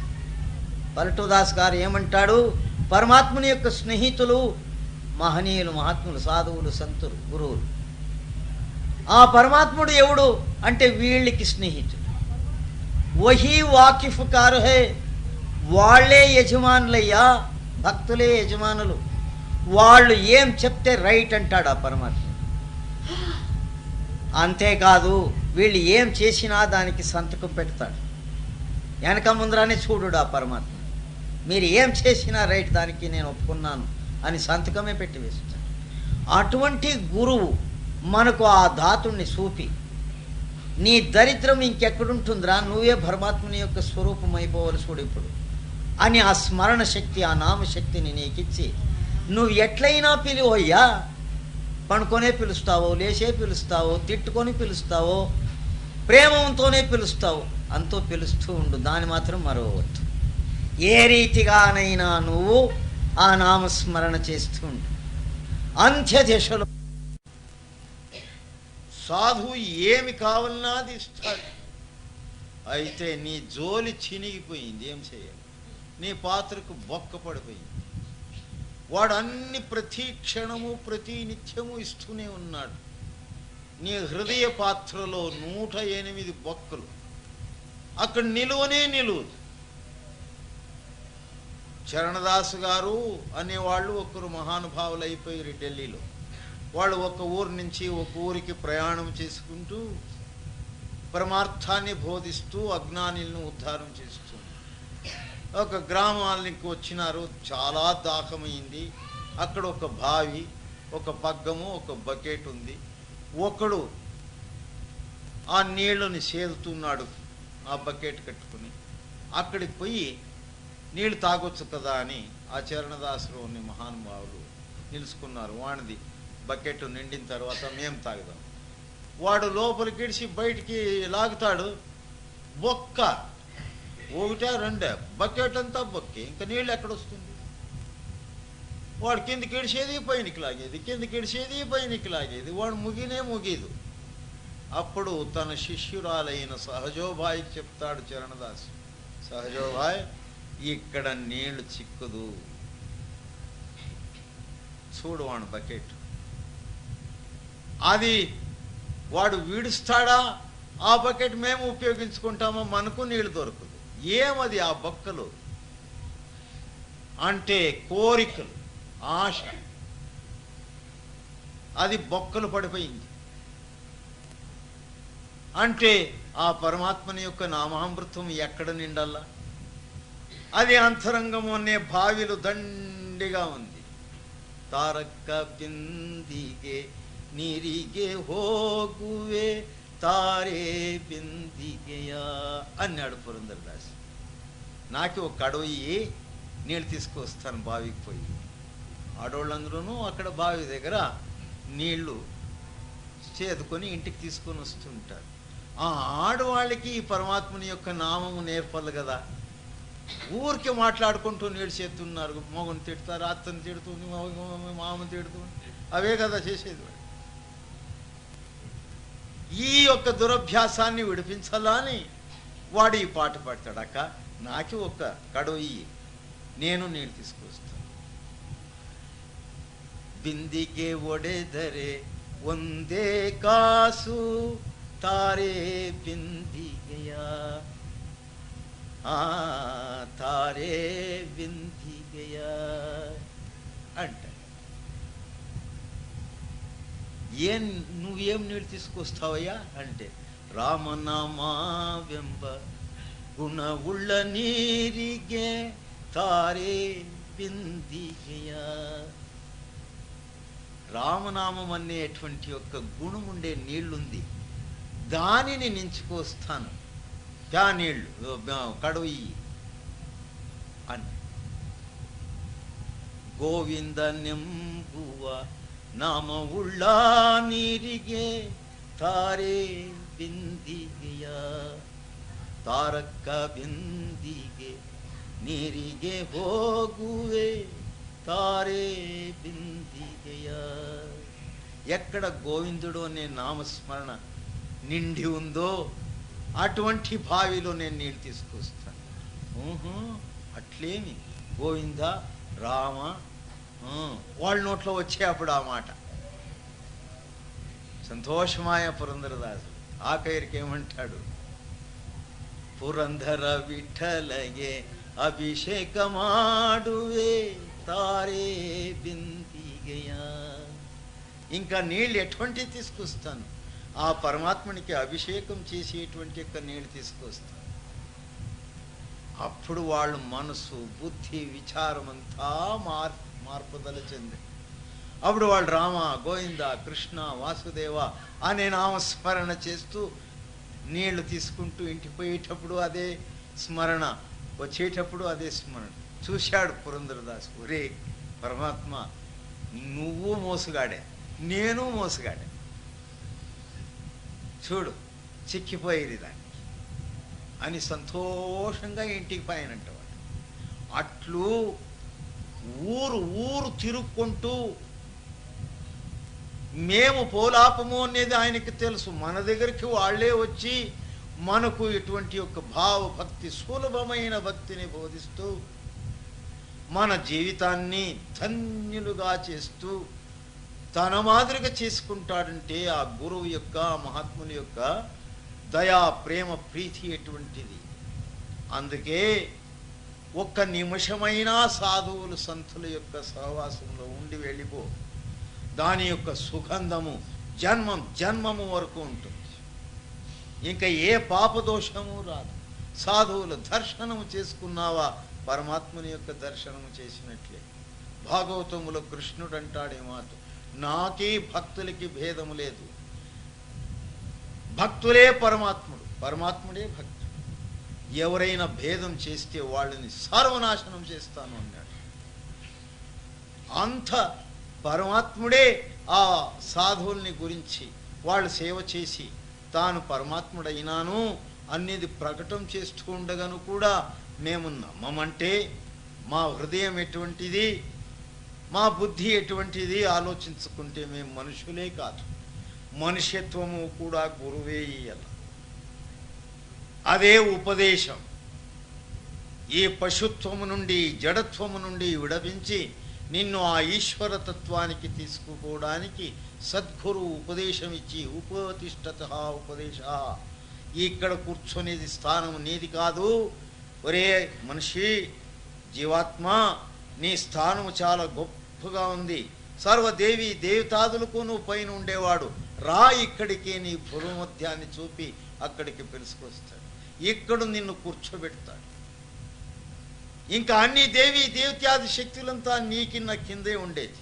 పలటుదాస్ గారు ఏమంటాడు? పరమాత్ముని యొక్క స్నేహితులు మహనీయులు, మహాత్ములు, సాధువులు, సంతులు, గురువులు. ఆ పరమాత్ముడు ఎవడు అంటే వీళ్ళకి స్నేహితుడు. వహీ వాకిఫ్కారు హే, వాళ్లే యజమానులయ్యా, భక్తులే యజమానులు. వాళ్ళు ఏం చెప్తే రైట్ అంటాడు ఆ పరమాత్మ. అంతేకాదు వీళ్ళు ఏం చేసినా దానికి సంతకం పెడతాడు. వెనక ముందరానే చూడు ఆ పరమాత్మ. మీరు ఏం చేసినా రైట్, దానికి నేను ఒప్పుకున్నాను అని సంతకమే పెట్టి వేస్తాడు. అటువంటి గురువు మనకు ఆ ధాతుణ్ణి చూపి, నీ దరిద్రం ఇంకెక్కడుంటుందిరా, నువ్వే పరమాత్మని యొక్క స్వరూపం అయిపోవలసి చూడు ఇప్పుడు అని ఆ స్మరణ శక్తి, ఆ నామశక్తిని నీకిచ్చి నువ్వు ఎట్లయినా పిలువయ్యా. పడుకొనే పిలుస్తావో, లేచే పిలుస్తావో, తిట్టుకొని పిలుస్తావో, ప్రేమంతోనే పిలుస్తావు, అంతో పిలుస్తూ ఉండు, దాన్ని మాత్రం మరవవద్దు. ఏ రీతిగానైనా నువ్వు ఆ నామస్మరణ చేస్తూ ఉండు. అంత్యదశలో సాధువు ఏమి కావాలన్నా అది ఇస్తాడు. అయితే నీ జోలి చినిగిపోయింది, ఏం చేయాలి? నీ పాత్రకు బొక్క పడిపోయింది. వాడు అన్ని ప్రతి క్షణము ప్రతి నిత్యము ఇస్తూనే ఉన్నాడు. నీ హృదయ పాత్రలో 108 బొక్కలు, అక్కడ నిలువనే నిలువు. చరణదాసు గారు అనేవాళ్ళు ఒకరు మహానుభావులు అయిపోయారు ఢిల్లీలో. వాళ్ళు ఒక ఊరు నుంచి ఒక ఊరికి ప్రయాణం చేసుకుంటూ పరమార్థాన్ని బోధిస్తూ అజ్ఞానులను ఉద్ధారం చేస్తూ ఒక గ్రామానికి వచ్చినారు. చాలా దాహమైంది. అక్కడ ఒక బావి, ఒక పగ్గము, ఒక బకెట్ ఉంది. ఒకడు ఆ నీళ్ళని సేదుతున్నాడు ఆ బకెట్ కట్టుకుని. అక్కడికి పోయి నీళ్ళు తాగొచ్చు కదా అని ఆ చరణదాసులోని మహానుభావులు నిలుచుకున్నారు. వాడిది బకెట్ నిండిన తర్వాత మేము తాగుదాం. వాడు లోపలికి ఇడిచి బయటికి లాగుతాడు. బొక్క, ఒకటా రెండా, బకెట్ అంతా బొక్కే, ఇంకా నీళ్ళు ఎక్కడొస్తుంది? వాడు కిందికి ఇడిచేది పైనకి లాగేది, కిందికి ఇడిచేది పైనకి లాగేది, వాడు ముగిదు. అప్పుడు తన శిష్యురాలైన సహజోబాయికి చెప్తాడు చరణదాసు, సహజోబాయ్ ఇక్కడ నీళ్లు చిక్కుదు, చూడు వాడు బకెట్, అది వాడు వీడుస్తాడా, ఆ బకెట్ మేము ఉపయోగించుకుంటామో, మనకు నీళ్లు దొరకదు. ఏమది ఆ బొక్కలు అంటే కోరికలు, ఆశ, అది బొక్కలు పడిపోయింది. అంటే ఆ పరమాత్మని యొక్క నామామృతం ఎక్కడ నిండల్లా, అది అంతరంగం అనే బావిలు దండిగా ఉంది. తారక్క బిందిగే నీరిగే హోగువే తారే బిందిగయా అన్నాడు పురంధరదాస్. నాకు ఒక కడవయ్యి నీళ్ళు తీసుకొస్తాను బావికి పోయి. ఆడవాళ్ళందరూ అక్కడ బావి దగ్గర నీళ్లు చేదుకొని ఇంటికి తీసుకొని వస్తుంటారు. ఆ ఆడవాళ్ళకి ఈ పరమాత్మని యొక్క నామము నేర్పాలి కదా. ఊరికి మాట్లాడుకుంటూ నీళ్ళు చేస్తున్నారు, మగని తిడతారు, అత్తని తిడుతుంది, మామని తిడుతుంది, అవే కదా చేసేది. ఈ యొక్క దురభ్యాసాన్ని విడిపించాలా అని వాడు ఈ పాట పాడతాడు. అక్క నాకు ఒక కడవయ్యి, నేను నీళ్ళు తీసుకొస్తాను. బిందిಗೆ ಒಡೆದರೆ ಒಂದೇ ಕಾಸು ತಾರೆ ಬಿಂದಿಗೆಯ, తారే బిందిగయ అంటాడు. నువ్వేం నీళ్ళు తీసుకొస్తావయ్యా అంటే, రామనామావెంబ గుణవుళ్ళ నీరిగే తారే బిందిగయ. రామనామం అనేటువంటి యొక్క గుణం ఉండే నీళ్లుంది, దానిని నించుకొస్తాను, దా నీళ్లు కడుయి అని. గోవింద నెంబువ నామ ఉళ్ళ నీరిగే తారే బిందిಗೆಯ, తారక్క బిందిಗೆ ನೀರಿಗೆ ಹೋಗುವೆ తారే బిందిಗೆಯ. ఎక్కడ గోవిందుడు అనే నామస్మరణ నిండి ఉందో అటువంటి బావిలో నేను నీళ్ళు తీసుకొస్తాను. అట్లేమి గోవింద రామ వాళ్ళ నోట్లో వచ్చే అప్పుడు ఆ మాట సంతోషమాయ పురంధరదాసు. ఆఖరికి ఏమంటాడు, పురంధర విఠలగే అభిషేక మాడువే తారే బిందిಗೆಯ. ఇంకా నీళ్ళు ఎటువంటి తీసుకొస్తాను, ఆ పరమాత్మనికి అభిషేకం చేసేటువంటి యొక్క నీళ్ళు తీసుకొస్తాను. అప్పుడు వాళ్ళు మనసు బుద్ధి విచారం అంతా మార్పుదల చెంది, అప్పుడు వాళ్ళు రామ గోవింద కృష్ణ వాసుదేవ అనే నామస్మరణ చేస్తూ నీళ్లు తీసుకుంటూ ఇంటికి పోయేటప్పుడు అదే స్మరణ, వచ్చేటప్పుడు అదే స్మరణ. చూశాడు పురంధరదాసు, ఒరే పరమాత్మ నువ్వు మోసగాడే, నేను మోసగాడే, చూడు చిక్కిపోయేది దానికి అని సంతోషంగా ఇంటికి పోయానంటవాడు. అట్లు ఊరు తిరుక్కుంటూ మేము పోలాపము అనేది ఆయనకి తెలుసు. మన దగ్గరికి వాళ్ళే వచ్చి మనకు ఇటువంటి యొక్క భావ భక్తి, సులభమైన భక్తిని బోధిస్తూ మన జీవితాన్ని ధన్యులుగా చేస్తూ తన మాదిరిగా చేసుకుంటాడంటే ఆ గురువు యొక్క మహాత్ముని యొక్క దయా ప్రేమ ప్రీతి ఎటువంటిది. అందుకే ఒక్క నిమిషమైనా సాధువులు సంతుల యొక్క సహవాసంలో ఉండి వెళ్ళిపో, దాని యొక్క సుగంధము జన్మము వరకు ఉంటుంది. ఇంకా ఏ పాపదోషము రాదు. సాధువుల దర్శనము చేసుకున్నావా పరమాత్మని యొక్క దర్శనము చేసినట్లే. భాగవతములో కృష్ణుడు అంటాడే మాట, నాకీ భక్తులకి భేదము లేదు, భక్తులే పరమాత్ముడు, పరమాత్ముడే భక్తుడు. ఎవరైనా భేదం చేస్తే వాళ్ళని సర్వనాశనం చేస్తాను అన్నాడు. అంత పరమాత్ముడే ఆ సాధువుల్ని గురించి వాళ్ళు సేవ చేసి తాను పరమాత్ముడైనాను అనేది ప్రకటన చేస్తూ ఉండగాను కూడా మేము నమ్మమంటే మా హృదయం ఎటువంటిది, మా బుద్ధి ఎటువంటిది ఆలోచించుకుంటే మేము మనుషులే కాదు, మనుష్యత్వము కూడా గురువే ఇయ్యాల. అదే ఉపదేశం. ఈ పశుత్వము నుండి జడత్వము నుండి విడపించి నిన్ను ఆ ఈశ్వర తత్వానికి తీసుకుపోవడానికి సద్గురు ఉపదేశం ఇచ్చి ఉపతిష్టత ఉపదేశ, ఇక్కడ కూర్చొనేది స్థానం నీది కాదు. ఒరే మనిషి, జీవాత్మ, నీ స్థానము చాలా గొప్పగా ఉంది. సర్వదేవి దేవతాదులకు నువ్వు పైన ఉండేవాడు. రా ఇక్కడికి, నీ భూమధ్యాన్ని చూపి అక్కడికి పిలుచుకొస్తాడు. ఇక్కడ నిన్ను కూర్చోబెడతాడు. ఇంకా అన్ని దేవి దేవత్యాది శక్తులంతా నీకిన్న కిందే ఉండేది.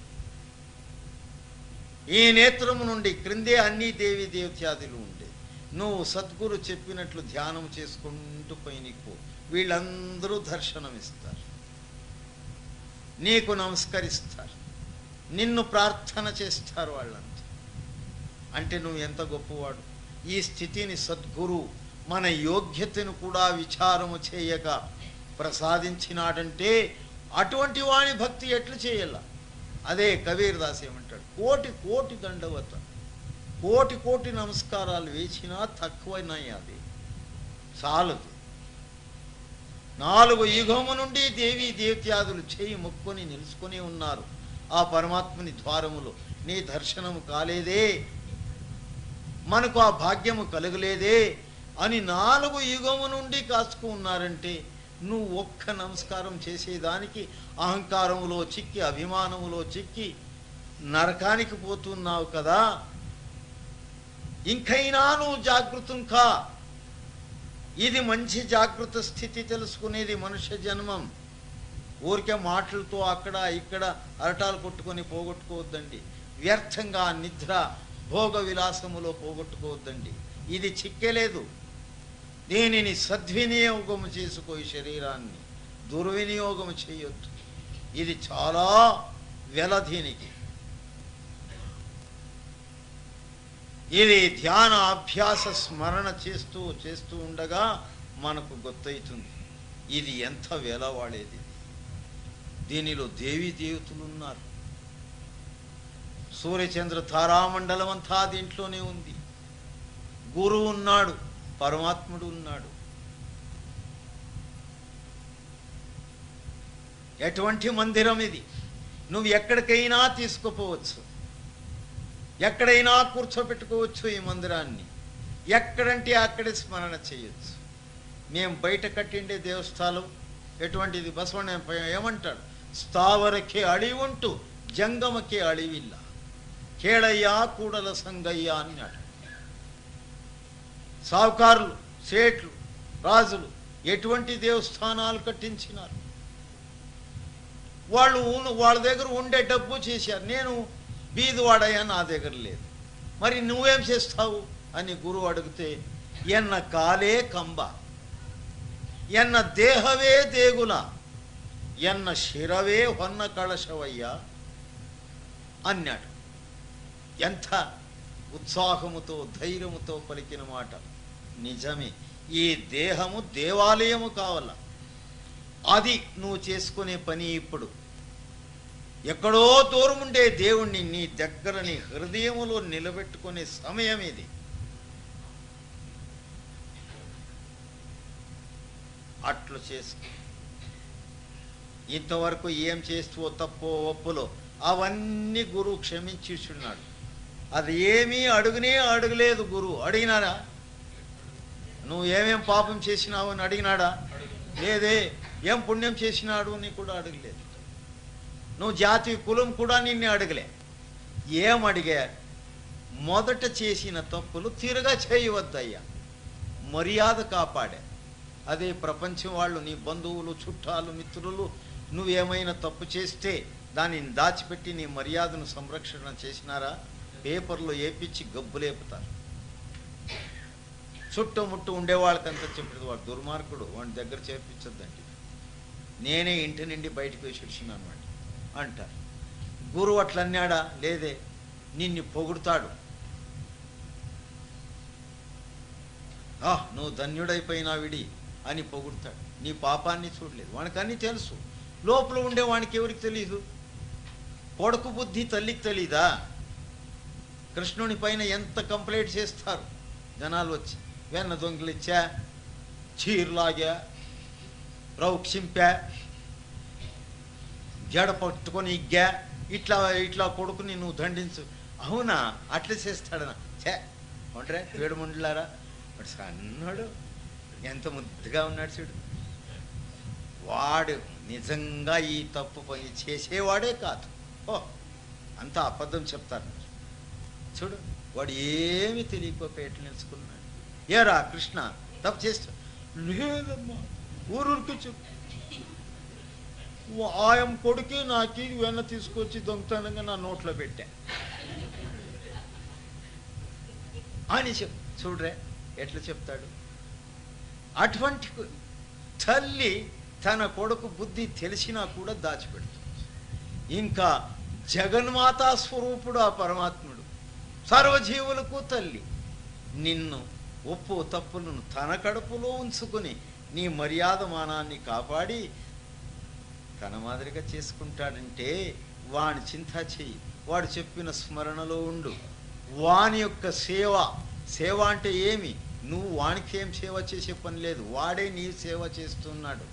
ఈ నేత్రము నుండి క్రిందే అన్ని దేవి దేవత్యాదులు ఉండేది. నువ్వు సద్గురు చెప్పినట్లు ధ్యానం చేసుకుంటూ పైనకు వీళ్ళందరూ దర్శనమిస్తారు, నీకు నమస్కరిస్తారు, నిన్ను ప్రార్థన చేస్తారు వాళ్ళంతా. అంటే నువ్వు ఎంత గొప్పవాడు. ఈ స్థితిని సద్గురు మన యోగ్యతను కూడా విచారము చేయక ప్రసాదించినాడంటే అటువంటి వాణి భక్తి ఎట్లు చేయాల? అదే కబీర్ దాస్ ఏమంటాడు, కోటి కోటి దండవత, కోటి కోటి నమస్కారాలు వేసినా తక్కువైనాయి, అది చాలదు. 4 యుగము నుండి దేవీ దేవత్యాదులు చేయి మొక్కుని నిలుచుకొని ఉన్నారు ఆ పరమాత్మని ద్వారములో. నీ దర్శనము కాలేదే, మనకు ఆ భాగ్యము కలగలేదే అని 4 యుగము నుండి కాచుకు ఉన్నారంటే నువ్వు ఒక్క నమస్కారం చేసేదానికి అహంకారములో చిక్కి, అభిమానములో చిక్కి నరకానికి పోతున్నావు కదా. ఇంకైనా నువ్వు జాగృతం కా. ఇది మంచి జాగృత స్థితి తెలుసుకునేది మనుష్య జన్మం. ఊరికే మాటలతో అక్కడ ఇక్కడ అరటాలు కొట్టుకొని పోగొట్టుకోవద్దండి. వ్యర్థంగా నిద్ర భోగ విలాసములో పోగొట్టుకోవద్దండి. ఇది చిక్కేలేదు. దీనిని సద్వినియోగము చేసుకో. ఈ శరీరాన్ని దుర్వినియోగము చేయొద్దు. ఇది చాలా వెల. దీనికి ఇది ధ్యాన అభ్యాస స్మరణ చేస్తూ చేస్తూ ఉండగా మనకు గుర్తవుతుంది ఇది ఎంత వెల వాడేది. దీనిలో దేవీ దేవతలు ఉన్నారు. సూర్యచంద్ర తారామండలం అంతా దీంట్లోనే ఉంది. గురువు ఉన్నాడు, పరమాత్ముడు ఉన్నాడు. ఎటువంటి మందిరం ఇది! నువ్వు ఎక్కడికైనా తీసుకుపోవచ్చు, ఎక్కడైనా కూర్చోబెట్టుకోవచ్చు ఈ మందిరాన్ని. ఎక్కడంటే అక్కడే స్మరణ చేయొచ్చు. మేము బయట కట్టిండే దేవస్థానం ఎటువంటిది? బసవಣ್ಣ ఏమంటాడు? స్థావరకే అడివుంటూ జంగమకే అడివిల్ల, కేళయ్యా కూడల సంగయ్య అన్నాడు. సావుకారులు, సేట్లు, రాజులు ఎటువంటి దేవస్థానాలు కట్టించినారు? వాళ్ళ దగ్గర ఉండే డబ్బు చేశారు. నేను బీదువాడయ్యా, నా దగ్గర లేదు. మరి నువ్వేం చేస్తావు అని గురువు అడిగితే, ఎన్న కాలే కంబ, ఎన్న దేహవే దేగుల, ఎన్న శిరవే హొన్న కళశవయ్యా అన్నాడు. ఎంత ఉత్సాహముతో ధైర్యముతో పలికిన మాట! నిజమే. ఈ దేహము దేవాలయము కావాల. అది నువ్వు చేసుకునే పని. ఇప్పుడు ఎక్కడో దూరం ఉండే దేవుణ్ణి నీ దగ్గర, నీ హృదయములో నిలబెట్టుకునే సమయం ఇది. అట్లు చేసుకో. ఇంతవరకు ఏం చేస్తూ తప్పో ఒప్పులో అవన్నీ గురువు క్షమించున్నాడు. అది ఏమీ అడగలేదు గురువు. అడిగినారా? నువ్వు ఏమేం పాపం చేసినావు అని అడిగినాడా? లేదే. ఏం పుణ్యం చేసినాడు అని కూడా అడగలేదు. నువ్వు జాతి కులం కూడా నిన్నే అడగలే. ఏం అడిగా? మొదట చేసిన తప్పులు తిరగా చేయవద్దయ్యా, మర్యాద కాపాడే. అదే ప్రపంచం వాళ్ళు, నీ బంధువులు, చుట్టాలు, మిత్రులు నువ్వేమైనా తప్పు చేస్తే దానిని దాచిపెట్టి నీ మర్యాదను సంరక్షణ చేసినారా? పేపర్లో ఏపించి గబ్బులేపుతారు. చుట్టుముట్టు ఉండేవాళ్ళకంతా చెప్పేది వాడు దుర్మార్గుడు, వాడి దగ్గర చేర్పించొద్దండి, నేనే ఇంటి నుండి బయటకు వేసి వచ్చినాను అంటారు. గురువు అట్లన్నాడా? లేదే. నిన్ను పొగుడుతాడు. నువ్వు ధన్యుడైపోయినా విడి అని పొగుడుతాడు. నీ పాపాన్ని చూడలేదు, వానికి అన్నీ తెలుసు. లోపల ఉండే వానికి ఎవరికి తెలీదు? కొడుకు బుద్ధి తల్లికి తెలీదా? కృష్ణుని పైన ఎంత కంప్లైంట్ చేస్తారు జనాలు వచ్చి, వెన్న దొంగిలిచ్చా, చీరలాగా, రౌక్షింపా, జడ పట్టుకొని ఇగ్గా, ఇట్లా ఇట్లా కొడుకుని నువ్వు దండించు. అవునా, అట్లా చేస్తాడనా? చే ఒంట్రే వేడుముండ్లారా, వాడు సన్నాడు, ఎంత ముద్దుగా ఉన్నాడు చూడు. వాడు నిజంగా ఈ తప్పు పని చేసేవాడే కాదు. ఓ అంత అబద్ధం చెప్తారు చూడు. వాడు ఏమి తెలియకపోయేట్లు నిలుచుకున్నాడు. ఏరా కృష్ణ తప్పు చేస్తా? లేదమ్మా, ఊరికి చెప్పు. ఆయం కొడుకే నాకి వెన్న తీసుకొచ్చి దొంగతనంగా నా నోట్లో పెట్టా అని చూడరే ఎట్లా చెప్తాడు. అటువంటి తల్లి తన కొడుకు బుద్ధి తెలిసినా కూడా దాచిపెడుతుంది. ఇంకా జగన్మాతా స్వరూపుడు ఆ పరమాత్ముడు, సర్వజీవులకు తల్లి. నిన్ను ఒప్పు తప్పులను తన కడుపులో ఉంచుకుని నీ మర్యాద మానాన్ని కాపాడి తన మాదిరిగా చేసుకుంటాడంటే వాని చింత చెయ్యి. వాడు చెప్పిన స్మరణలో ఉండు. వాని యొక్క సేవ, సేవ అంటే ఏమి? నువ్వు వానికి ఏం సేవ చేసే పని లేదు, వాడే నీ సేవ చేస్తున్నాడు.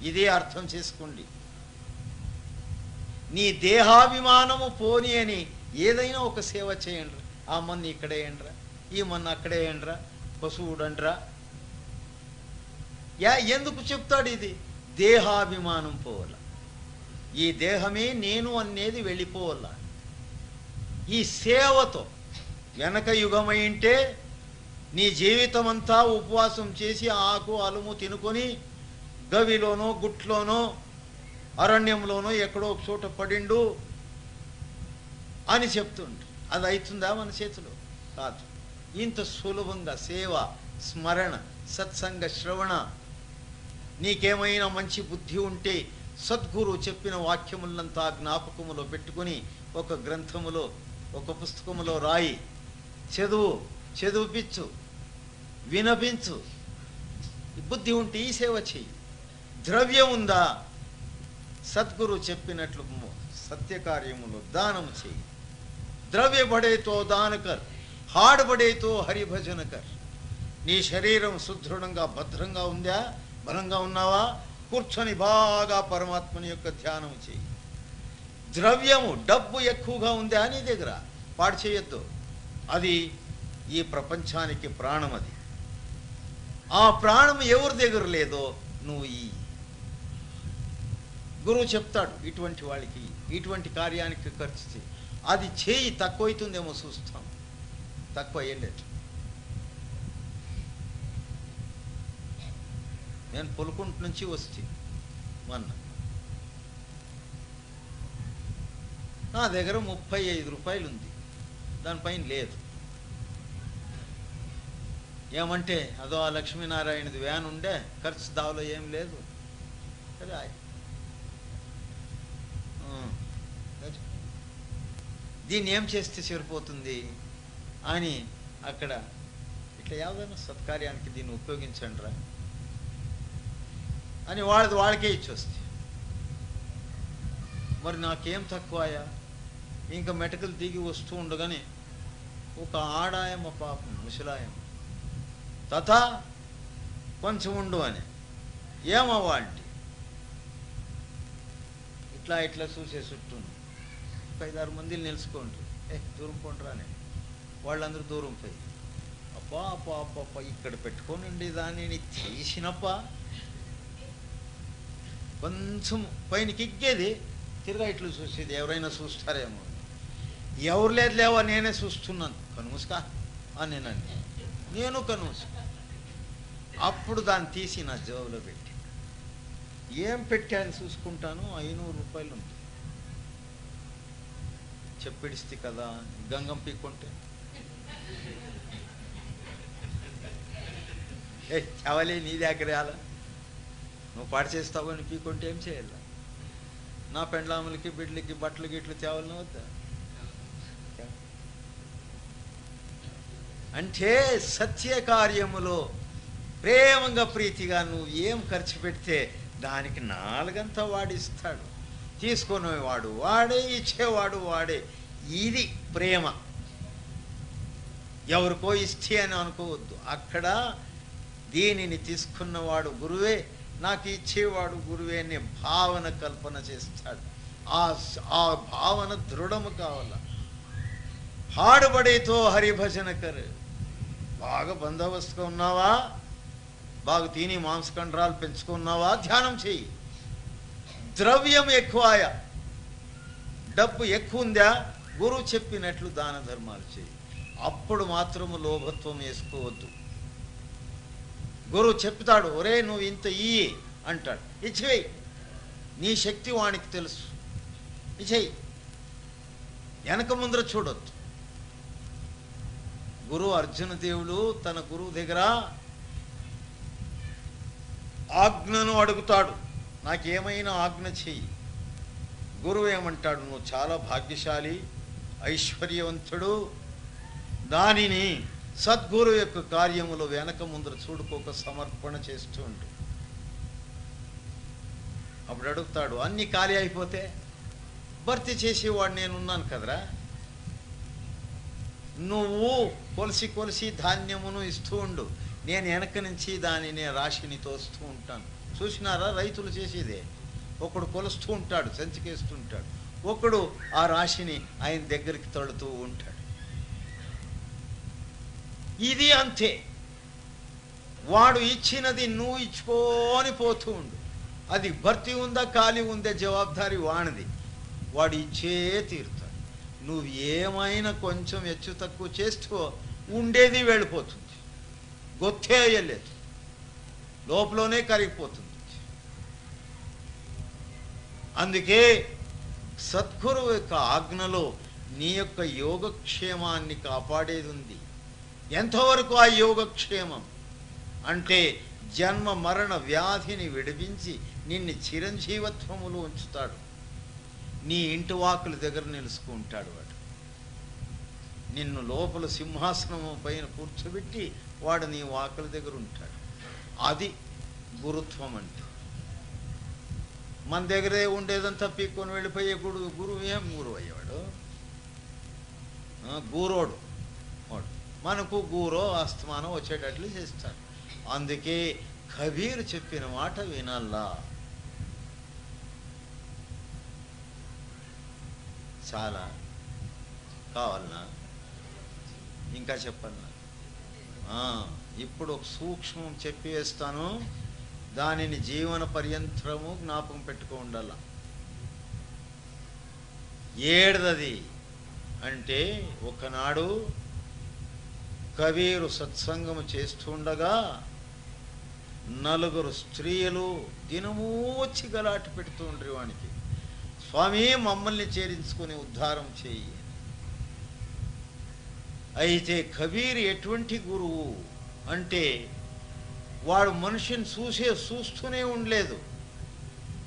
ఇదే అర్థం చేసుకోండి. నీ దేహాభిమానము పోని అని ఏదైనా ఒక సేవ చేయండి. ఆ మన్ని ఇక్కడే ఏండ్రా, ఈ మన్ను అక్కడే ఏండ్రా, పశువుడండ్రా. ఎందుకు చెప్తాడు ఇది? దేహాభిమానం పోవాల. ఈ దేహమే నేను అనేది వెళ్ళిపోవాల. ఈ సేవతో వెనక యుగమైంటే నీ జీవితం అంతా ఉపవాసం చేసి ఆకు అలుము తినుకొని గవిలోనో గుట్లోనో అరణ్యంలోనో ఎక్కడో ఒక చోట పడిండు అని చెప్తుండ్రు. అది అవుతుందా మన చేతిలో? కాదు. ఇంత సులభంగా సేవ, స్మరణ, సత్సంగ శ్రవణ, నీకేమైనా మంచి బుద్ధి ఉంటే సద్గురు చెప్పిన వాక్యములంతా జ్ఞాపకములో పెట్టుకుని ఒక గ్రంథములో, ఒక పుస్తకములో రాయి, చదువుపించు, వినపించు. బుద్ధి ఉంటే ఈ సేవ చెయ్యి. ద్రవ్యం ఉందా? సద్గురు చెప్పినట్లు సత్యకార్యములో దానము చెయ్యి. ద్రవ్య బడేతో దాన కర్, హాడ్ బడేతో హరిభజన కర్. నీ శరీరం సుదృఢంగా భద్రంగా ఉందా? బలంగా ఉన్నావా? కూర్చొని బాగా పరమాత్మని యొక్క ధ్యానం చెయ్యి. ద్రవ్యము, డబ్బు ఎక్కువగా ఉందా నీ దగ్గర? పాడు చేయొద్దు. అది ఈ ప్రపంచానికి ప్రాణం. అది ఆ ప్రాణం ఎవరి దగ్గర లేదో నువ్వు ఈ గురువు చెప్తాడు ఇటువంటి వాళ్ళకి, ఇటువంటి కార్యానికి ఖర్చు చేయి. అది చేయి, తక్కువ అవుతుందేమో చూస్తాం, తక్కువ అయ్యలేదు. నేను పొలుకుంట నుంచి వస్తే మొన్న నా దగ్గర 35 రూపాయలు ఉంది, దానిపైన లేదు. ఏమంటే అదో ఆ లక్ష్మీనారాయణది వ్యాన్ ఉండే, ఖర్చు దావలో ఏం లేదు. సరే దీన్ని ఏం చేస్తే సరిపోతుంది అని అక్కడ ఇట్లా ఏదైనా సత్కార్యానికి దీన్ని ఉపయోగించండి రా అని వాళ్ళకే ఇచ్చొస్తే, మరి నాకేం తక్కువయా? ఇంకా మెటకలు దిగి వస్తూ ఉండగానే ఒక ఆడాయమ్మ, పాపం ముసలాయమ్మ, తథా కొంచెం ఉండు అని. ఏమవ్వా అంటే ఇట్లా ఇట్లా చూసే చుట్టూ 5-6 మందిని నిలుచుకోండి, దూరం పోండ్రా అని. వాళ్ళందరూ దూరం పోయి, అబ్బా అప్పా అప్ప ఇక్కడ పెట్టుకోనండి దాన్ని తీసినప్ప కొంచెం పైనకి ఎగ్గేది, తిరగా ఇట్లు చూసేది, ఎవరైనా చూస్తారేమో. ఎవరు లేదు లేవా, నేనే చూస్తున్నాను, కనుమూసుకా అని నేను కనుమూసు. అప్పుడు దాన్ని తీసి నా జేబులో పెట్టి, ఏం పెట్టాను చూసుకుంటాను, 500 రూపాయలు ఉంది. చెప్పిడిస్తే కదా గంగం పీక్కుంటే, చవలే నీ దగ్గర రాలా, నువ్వు పాడు చేస్తావని పీకుంటే ఏం చేయాల? నా పెండ్లాములకి బిడ్లకి బట్టలు గిట్లు తేవాలని వద్దా? అంటే సత్య కార్యములో ప్రేమంగా ప్రీతిగా నువ్వు ఏం ఖర్చు పెడితే దానికి 4 వాడిస్తాడు. తీసుకునేవాడు వాడే, ఇచ్చేవాడు వాడే. ఇది ప్రేమ. ఎవరికో ఇస్తే అని అనుకోవద్దు. అక్కడ దీనిని తీసుకున్నవాడు గురువే, నాకు ఇచ్చేవాడు గురువే అనే భావన కల్పన చేస్తాడు. ఆ భావన దృఢము కావాల. హాడుబడితో హరిభజన కర్. బాగా బందోబస్తుగా ఉన్నావా, బాగా తిని మాంసకండ్రాలు పెంచుకున్నావా, ధ్యానం చెయ్యి. ద్రవ్యం ఎక్కువాయ, డబ్బు ఎక్కువ ఉందా, గురువు చెప్పినట్లు దాన ధర్మాలు చెయ్యి. అప్పుడు మాత్రము లోభత్వం వేసుకోవద్దు. గురువు చెప్తాడు, ఒరే నువ్వు ఇంత ఇయ్యి అంటాడు, ఇచ్చేయి. నీ శక్తి వానికి తెలుసు, ఇచ్చేయి. వెనక ముందర చూడొద్దు. గురువు అర్జున దేవుడు తన గురువు దగ్గర ఆజ్ఞను అడుగుతాడు, నాకేమైనా ఆజ్ఞ చెయ్యి. గురువు ఏమంటాడు, నువ్వు చాలా భాగ్యశాలి, ఐశ్వర్యవంతుడు. దానిని సద్గురు యొక్క కార్యములో వెనక ముందర చూడుకోక సమర్పణ చేస్తూ ఉండు. అప్పుడు అడుగుతాడు, అన్ని ఖాళీ అయిపోతే భర్తీ చేసేవాడు నేనున్నాను కదరా, నువ్వు కొలిసి కొలిసి ధాన్యమును ఇస్తూ ఉండు, నేను వెనక నుంచి దానిని రాశిని తోస్తూ ఉంటాను. చూసినారా రైతులు చేసేదే, ఒకడు కొలుస్తూ ఉంటాడు, సంచికేస్తూ ఉంటాడు, ఒకడు ఆ రాశిని ఆయన దగ్గరికి తడుతూ ఉంటాడు. ఇది అంతే. వాడు ఇచ్చినది నువ్వు ఇచ్చుకొని పోతూ ఉండు. అది భర్తీ ఉందా ఖాళీ ఉందే జవాబారి వాణిది, వాడు ఇచ్చే తీరుతాడు. నువ్వు ఏమైనా కొంచెం హెచ్చు తక్కువ చేస్తూ ఉండేది వెళ్ళిపోతుంది, గొత్తేయలేదు, లోపలనే కరిగిపోతుంది. అందుకే సద్గురువు యొక్క ఆజ్ఞలో నీ యొక్క యోగక్షేమాన్ని కాపాడేది ఉంది. ఎంతవరకు ఆ యోగక్షేమం అంటే జన్మ మరణ వ్యాధిని విడిపించి నిన్ను చిరంజీవత్వములో ఉంచుతాడు. నీ ఇంటి వాకుల దగ్గర నిలుచుకుంటాడు వాడు. నిన్ను లోపల సింహాసనము పైన కూర్చోబెట్టి వాడు నీ వాకుల దగ్గర ఉంటాడు. అది గురుత్వం అంటే. మన దగ్గరే ఉండేదంతా పీక్కొని వెళ్ళిపోయే గురువు ఏం గురువు అయ్యేవాడు, గూరోడు వాడు. మనకు గూరో అస్తమానం వచ్చేటట్లు చేస్తాడు. అందుకే కబీర్ చెప్పిన మాట వినాలా. చాలా కావాలనా, ఇంకా చెప్పాలనా? ఇప్పుడు ఒక సూక్ష్మం చెప్పి వేస్తాను, దానిని జీవన పర్యంతరము జ్ఞాపకం పెట్టుకో ఉండాల. ఏడదది అంటే ఒకనాడు కబీరు సత్సంగము చేస్తుండగా నలుగురు స్త్రీలు దినమూ వచ్చి గలాట పెడుతూ ఉండ్రి వానికి, స్వామి మమ్మల్ని చేరించుకుని ఉద్ధారం చేయి. అయితే కబీర్ ఎటువంటి గురువు అంటే వాడు మనిషిని చూస్తూనే ఉండలేదు.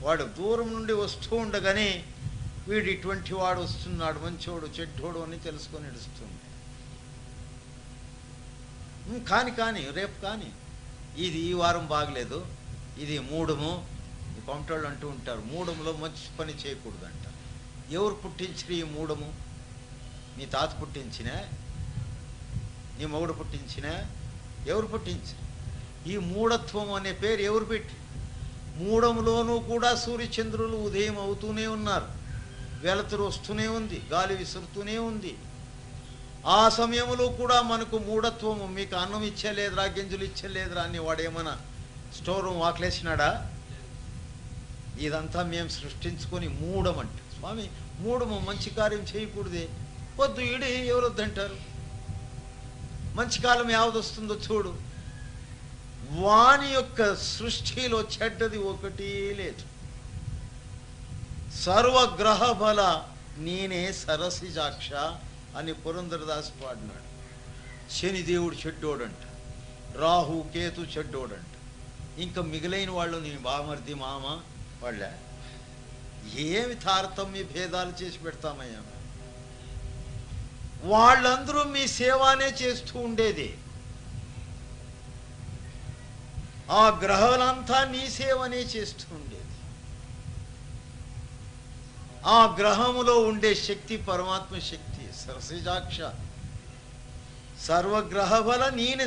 వాడు దూరం నుండి వస్తూ ఉండగానే వీడు ఇటువంటి వాడు వస్తున్నాడు, మంచోడు చెడ్డోడు అని తెలుసుకొని నడుస్తుంది. కానీ రేపు కానీ ఇది ఈ వారం బాగలేదు, ఇది మూడము. ఈ పంటోళ్ళు అంటూ ఉంటారు, మూడములో మంచి పని చేయకూడదంట. ఎవరు పుట్టించిరి ఈ మూడము? నీ తాత పుట్టించినా, నీ మొగుడు పుట్టించినా, ఎవరు పుట్టించి? ఈ మూఢత్వం అనే పేరు ఎవరు పెట్టి? మూడములోనూ కూడా సూర్యచంద్రులు ఉదయం అవుతూనే ఉన్నారు, వెలుతురు వస్తూనే ఉంది, గాలి విసురుతూనే ఉంది. ఆ సమయంలో కూడా మనకు మూఢత్వము, మీకు అన్నం ఇచ్చేలేదురా, గింజలు ఇచ్చేలేదురా అని వాడేమన్నా స్టోర్ రూమ్ వాకలేసినాడా? ఇదంతా మేము సృష్టించుకొని మూఢమంట. స్వామి మూఢము మంచి కార్యం చేయకూడదే, వద్దు ఈడి ఎవరు వద్దంటారు, మంచి కాలం యావది వస్తుందో చూడు. వాని యొక్క సృష్టిలో చెడ్డది ఒకటి లేదు. సర్వగ్రహ బల నేనే సరసిజాక్ష అని పురంధరదాస్ పాడినాడు. శనిదేవుడు చెడ్డోడంట, రాహు కేతు చెడ్డోడంట, ఇంకా మిగిలిన వాళ్ళు నీ బామర్ది మామ వాళ్ళ. ఏమి తారతమ్య భేదాలు చేసి పెడతామయ్యా? వాళ్ళందరూ మీ సేవానే చేస్తూ ఉండేది. ఆ గ్రహాలంతా నీ సేవనే చేస్తూ ఉండేది. ఆ గ్రహములో ఉండే శక్తి పరమాత్మ శక్తి సరసిజాక్ష సర్వగ్రహబల నీని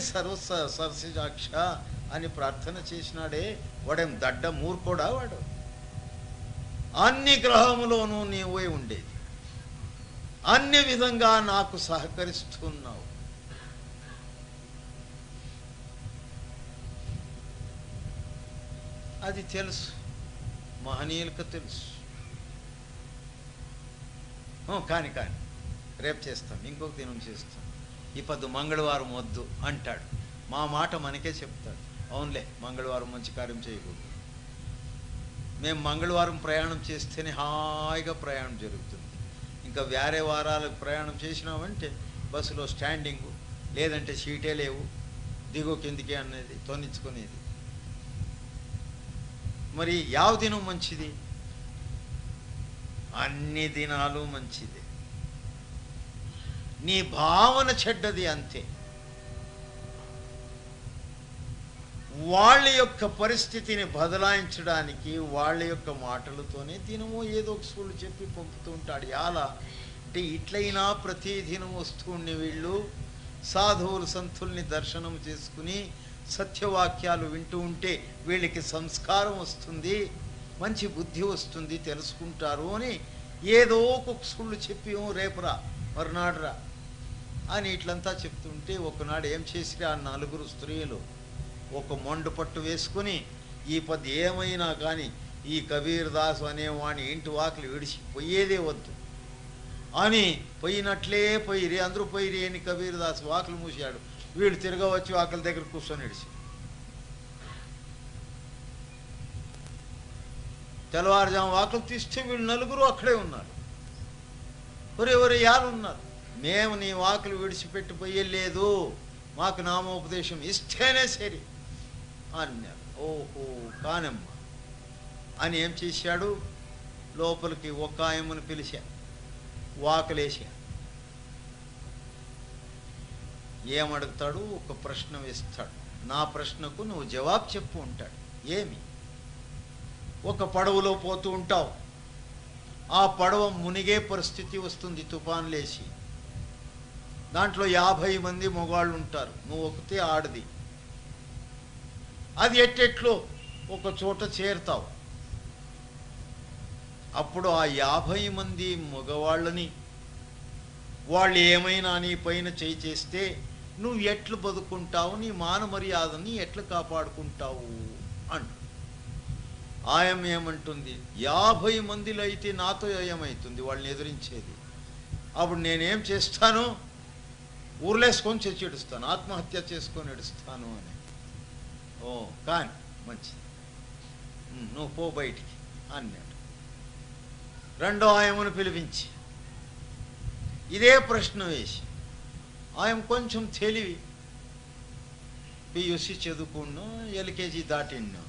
సరసిజాక్ష అని ప్రార్థన చేసినాడే. వాడేం దడ్డ మూర్ఖుడా వాడు? అన్ని గ్రహములోనూ నీవే ఉండేది, అన్ని విధంగా నాకు సహకరిస్తున్నావు. అది తెలుసు, మహనీయులకు తెలుసు. కాని రేపు చేస్తాం, ఇంకొక దినం చేస్తాం, ఈ పొద్దు మంగళవారం వద్దు అంటాడు. మా మాట మనకే చెప్తాడు. అవునులే, మంగళవారం మంచి కార్యం చేయకూడదు. మేము మంగళవారం ప్రయాణం చేస్తేనే హాయిగా ప్రయాణం జరుగుతుంది. ఇంకా వేరే వారాలకు ప్రయాణం చేసినామంటే బస్సులో స్టాండింగు, లేదంటే సీటే లేవు, దిగు కిందికి అనేది తొందించుకునేది. మరి ಯಾವ దినం మంచిది? అన్ని దినాలు మంచిది. నీ భావన చెడ్డది అంతే. వాళ్ళ యొక్క పరిస్థితిని బదలాయించడానికి వాళ్ళ యొక్క మాటలతోనే దినమో ఏదో ఒక సూళ్ళు చెప్పి పంపుతూ ఉంటాడు. ఎలా అంటే ఇట్లయినా ప్రతి దినం వస్తూ ఉండే వీళ్ళు సాధువులు సంతుల్ని దర్శనం చేసుకుని సత్యవాక్యాలు వింటూ ఉంటే వీళ్ళకి సంస్కారం వస్తుంది, మంచి బుద్ధి వస్తుంది, తెలుసుకుంటారు అని ఏదో ఒక సూళ్ళు చెప్పి రేపురా మరునాడురా అని ఇట్లంతా చెప్తుంటే ఒకనాడు ఏం చేసిరా, ఆ 4 స్త్రీలు ఒక మొండు పట్టు వేసుకుని ఈ పది ఏమైనా కానీ ఈ కబీర్ దాసు అనేవాడిని ఇంటి వాకిలు విడిచి పోయేదే వద్దు అని పోయినట్లే పోయిరి. అందరూ పోయిరి అని కబీర్ దాసు వాకిలు మూసాడు. వీళ్ళు తిరగవచ్చి వాకిల దగ్గర కూర్చొని విడిచి తెల్లవారుజాము వాకిలు తీస్తే వీళ్ళు 4 అక్కడే ఉన్నారు. ఎవరు యారున్నారు? మేము నీ వాకిలు విడిచిపెట్టి పోయలేదు, మాకు నామోపదేశం ఇస్తేనే సరి అన్నారు. ఓహో కానమ్మ అని ఏం చేశాడు, లోపలికి ఒక ఆయమ్మను పిలిచా, వాకలేసా. ఏమడుగుతాడు? ఒక ప్రశ్న వేస్తాడు. నా ప్రశ్నకు నువ్వు జవాబు చెప్పు ఉంటాడు. ఏమి? ఒక పడవలో పోతూ ఉంటావు, ఆ పడవ మునిగే పరిస్థితి వస్తుంది, తుఫాన్ లేచి. దాంట్లో 50 మంది మగవాళ్ళు ఉంటారు, నువ్వు ఒకతే ఆడది. అది ఎట్టెట్లో ఒక చోట చేరుతావు. అప్పుడు ఆ 50 మంది మగవాళ్ళని వాళ్ళు ఏమైనా నీ పైన చేయి చేస్తే నువ్వు ఎట్లు బతుకుంటావు, నీ మాన మర్యాదని ఎట్లు కాపాడుకుంటావు అంటు. ఆయం ఏమంటుంది? 50 మందిలో అయితే నాతో ఏమవుతుంది వాళ్ళని ఎదిరించేది? అప్పుడు నేనేం చేస్తాను? ఊర్లేసుకొని చెడుస్తాను, ఆత్మహత్య చేసుకొని ఎడుస్తాను అని. ఓ కానీ మంచిది, నువ్వు పో బయటికి అన్నాడు. రెండో ఆయమ్మను పిలిపించి ఇదే ప్రశ్న వేసి, ఆయన కొంచెం తెలివి, పియూసి చదువుకున్నా, ఎల్కేజీ దాటిన్నా.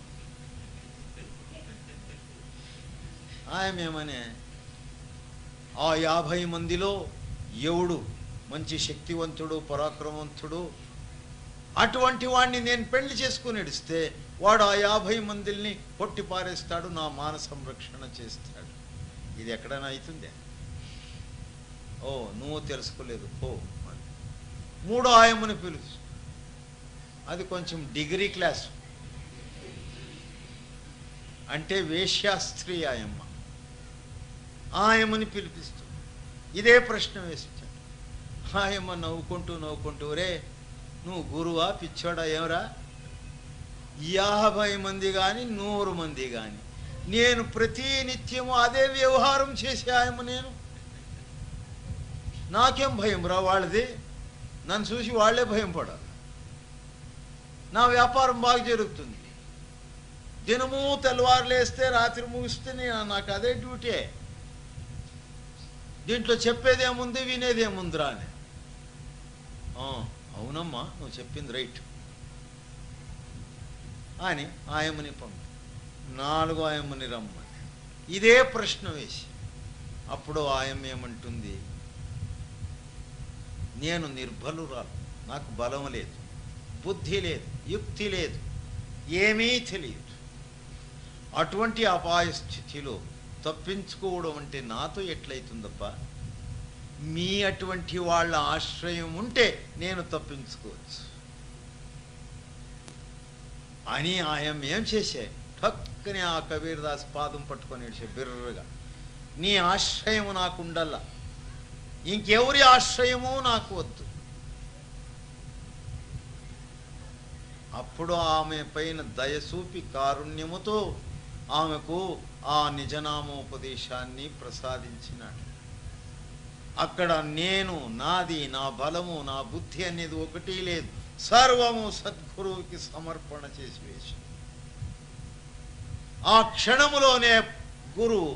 ఆయమేమనే ఆ 50 మందిలో ఎవడు మంచి శక్తివంతుడు పరాక్రమవంతుడు అటువంటి వాడిని నేను పెళ్లి చేసుకుని ఎడిస్తే వాడు ఆ 50 మందిని కొట్టి పారేస్తాడు, నా మాన సంరక్షణ చేస్తాడు. ఇది ఎక్కడైనా అవుతుందే? ఓ నువ్వు తెలుసుకోలేదు, ఓ. మూడో ఆయమ్మని పిలుచు, అది కొంచెం డిగ్రీ క్లాస్, అంటే వేశ్యాస్త్రీ ఆయమ్మ. ఆయమ్మని పిలిపిస్తూ ఇదే ప్రశ్న వేస్తాడు. ఆయమ్మ నవ్వుకుంటూ రే నువ్వు గురువా పిచ్చోడా ఏమరా? 50 మంది కానీ 100 మంది కానీ నేను ప్రతి నిత్యము అదే వ్యవహారం చేసే ఆయమ్మ. నేను నాకేం భయం రా వాళ్ళది? నన్ను చూసి వాళ్లే భయం పడాలి. నా వ్యాపారం బాగా జరుగుతుంది, దినము తెల్లవారులేస్తే రాత్రి ముగిస్తే నాకు అదే డ్యూటీ. దీంట్లో చెప్పేదేముంది, వినేదేముందిరా అని. అవునమ్మా నువ్వు చెప్పింది రైట్ అని ఆయమ్మని పంపి 4వ ఆయమ్మని రమ్మని ఇదే ప్రశ్న వేసి, అప్పుడు ఆయమ్మ ఏమంటుంది? నేను నిర్బలురాలు, నాకు బలం లేదు, బుద్ధి లేదు, యుక్తి లేదు, ఏమీ తెలియదు. అటువంటి అపాయ స్థితిలో తప్పించుకోవడం అంటే నాతో ఎట్లయితుందప్ప? మీ అటువంటి వాళ్ళ ఆశ్రయం ఉంటే నేను తప్పించుకోవచ్చు అని ఆయన ఏం చేసే, ఠక్కని ఆ కబీర్దాస్ పాదం పట్టుకొని ఏడ్చే బిర్రగా, నీ ఆశ్రయము నాకు ఉండల్లా, ఇంకెవరి ఆశ్రయము నాకు వద్దు. అప్పుడు ఆమె పైన దయసూపి కారుణ్యముతో ఆమెకు ఆ నిజనామోపదేశాన్ని ప్రసాదించినాడు. అక్కడ నేను, నాది, నా బలము, నా బుద్ధి అనేది ఒకటి లేదు, సర్వము సద్గురువుకి సమర్పణ చేసి వేసి ఆ క్షణములోనే గురువు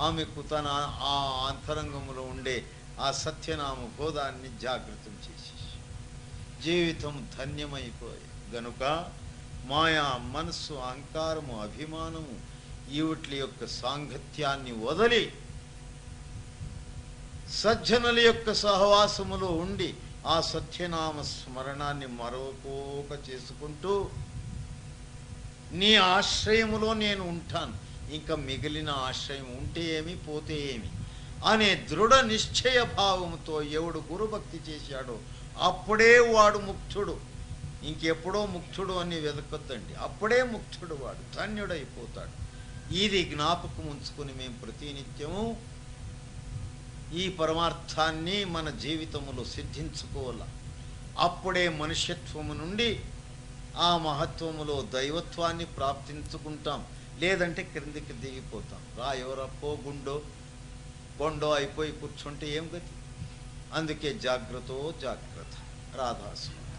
ఆమెకు తన ఆ అంతరంగములో ఉండే ఆ సత్యనామ బోధాన్ని జాగృతం చేసి జీవితం ధన్యమైపోయి గనుక మాయా, మనస్సు, అహంకారము, అభిమానము వీటి యొక్క సాంగత్యాన్ని వదిలి సజ్జనుల యొక్క సహవాసములో ఉండి ఆ సత్యనామ స్మరణాన్ని మరొక చేసుకుంటూ నీ ఆశ్రయములో నేను ఉంటాను, ఇంకా మిగిలిన ఆశ్రయం ఉంటే ఏమి పోతే ఏమి అనే దృఢ నిశ్చయ భావముతో ఎవడు గురుభక్తి చేశాడో అప్పుడే వాడు ముక్తుడు. ఇంకెప్పుడో ముక్తుడు అని వెతకొద్దండి, అప్పుడే ముక్తుడు, వాడు ధన్యుడైపోతాడు. ఇది జ్ఞాపకం ఉంచుకొని మేము ప్రతినిత్యము ఈ పరమార్థాన్ని మన జీవితములో సిద్ధించుకోవాలి. అప్పుడే మనుష్యత్వము నుండి ఆ మహత్వములో దైవత్వాన్ని ప్రాప్తించుకుంటాం, లేదంటే క్రిందికి దిగిపోతాం. ఎవరప్పో కొండో అయిపోయి కూర్చుంటే ఏం గతి? అందుకే జాగ్రత్త రాధాస్వామి.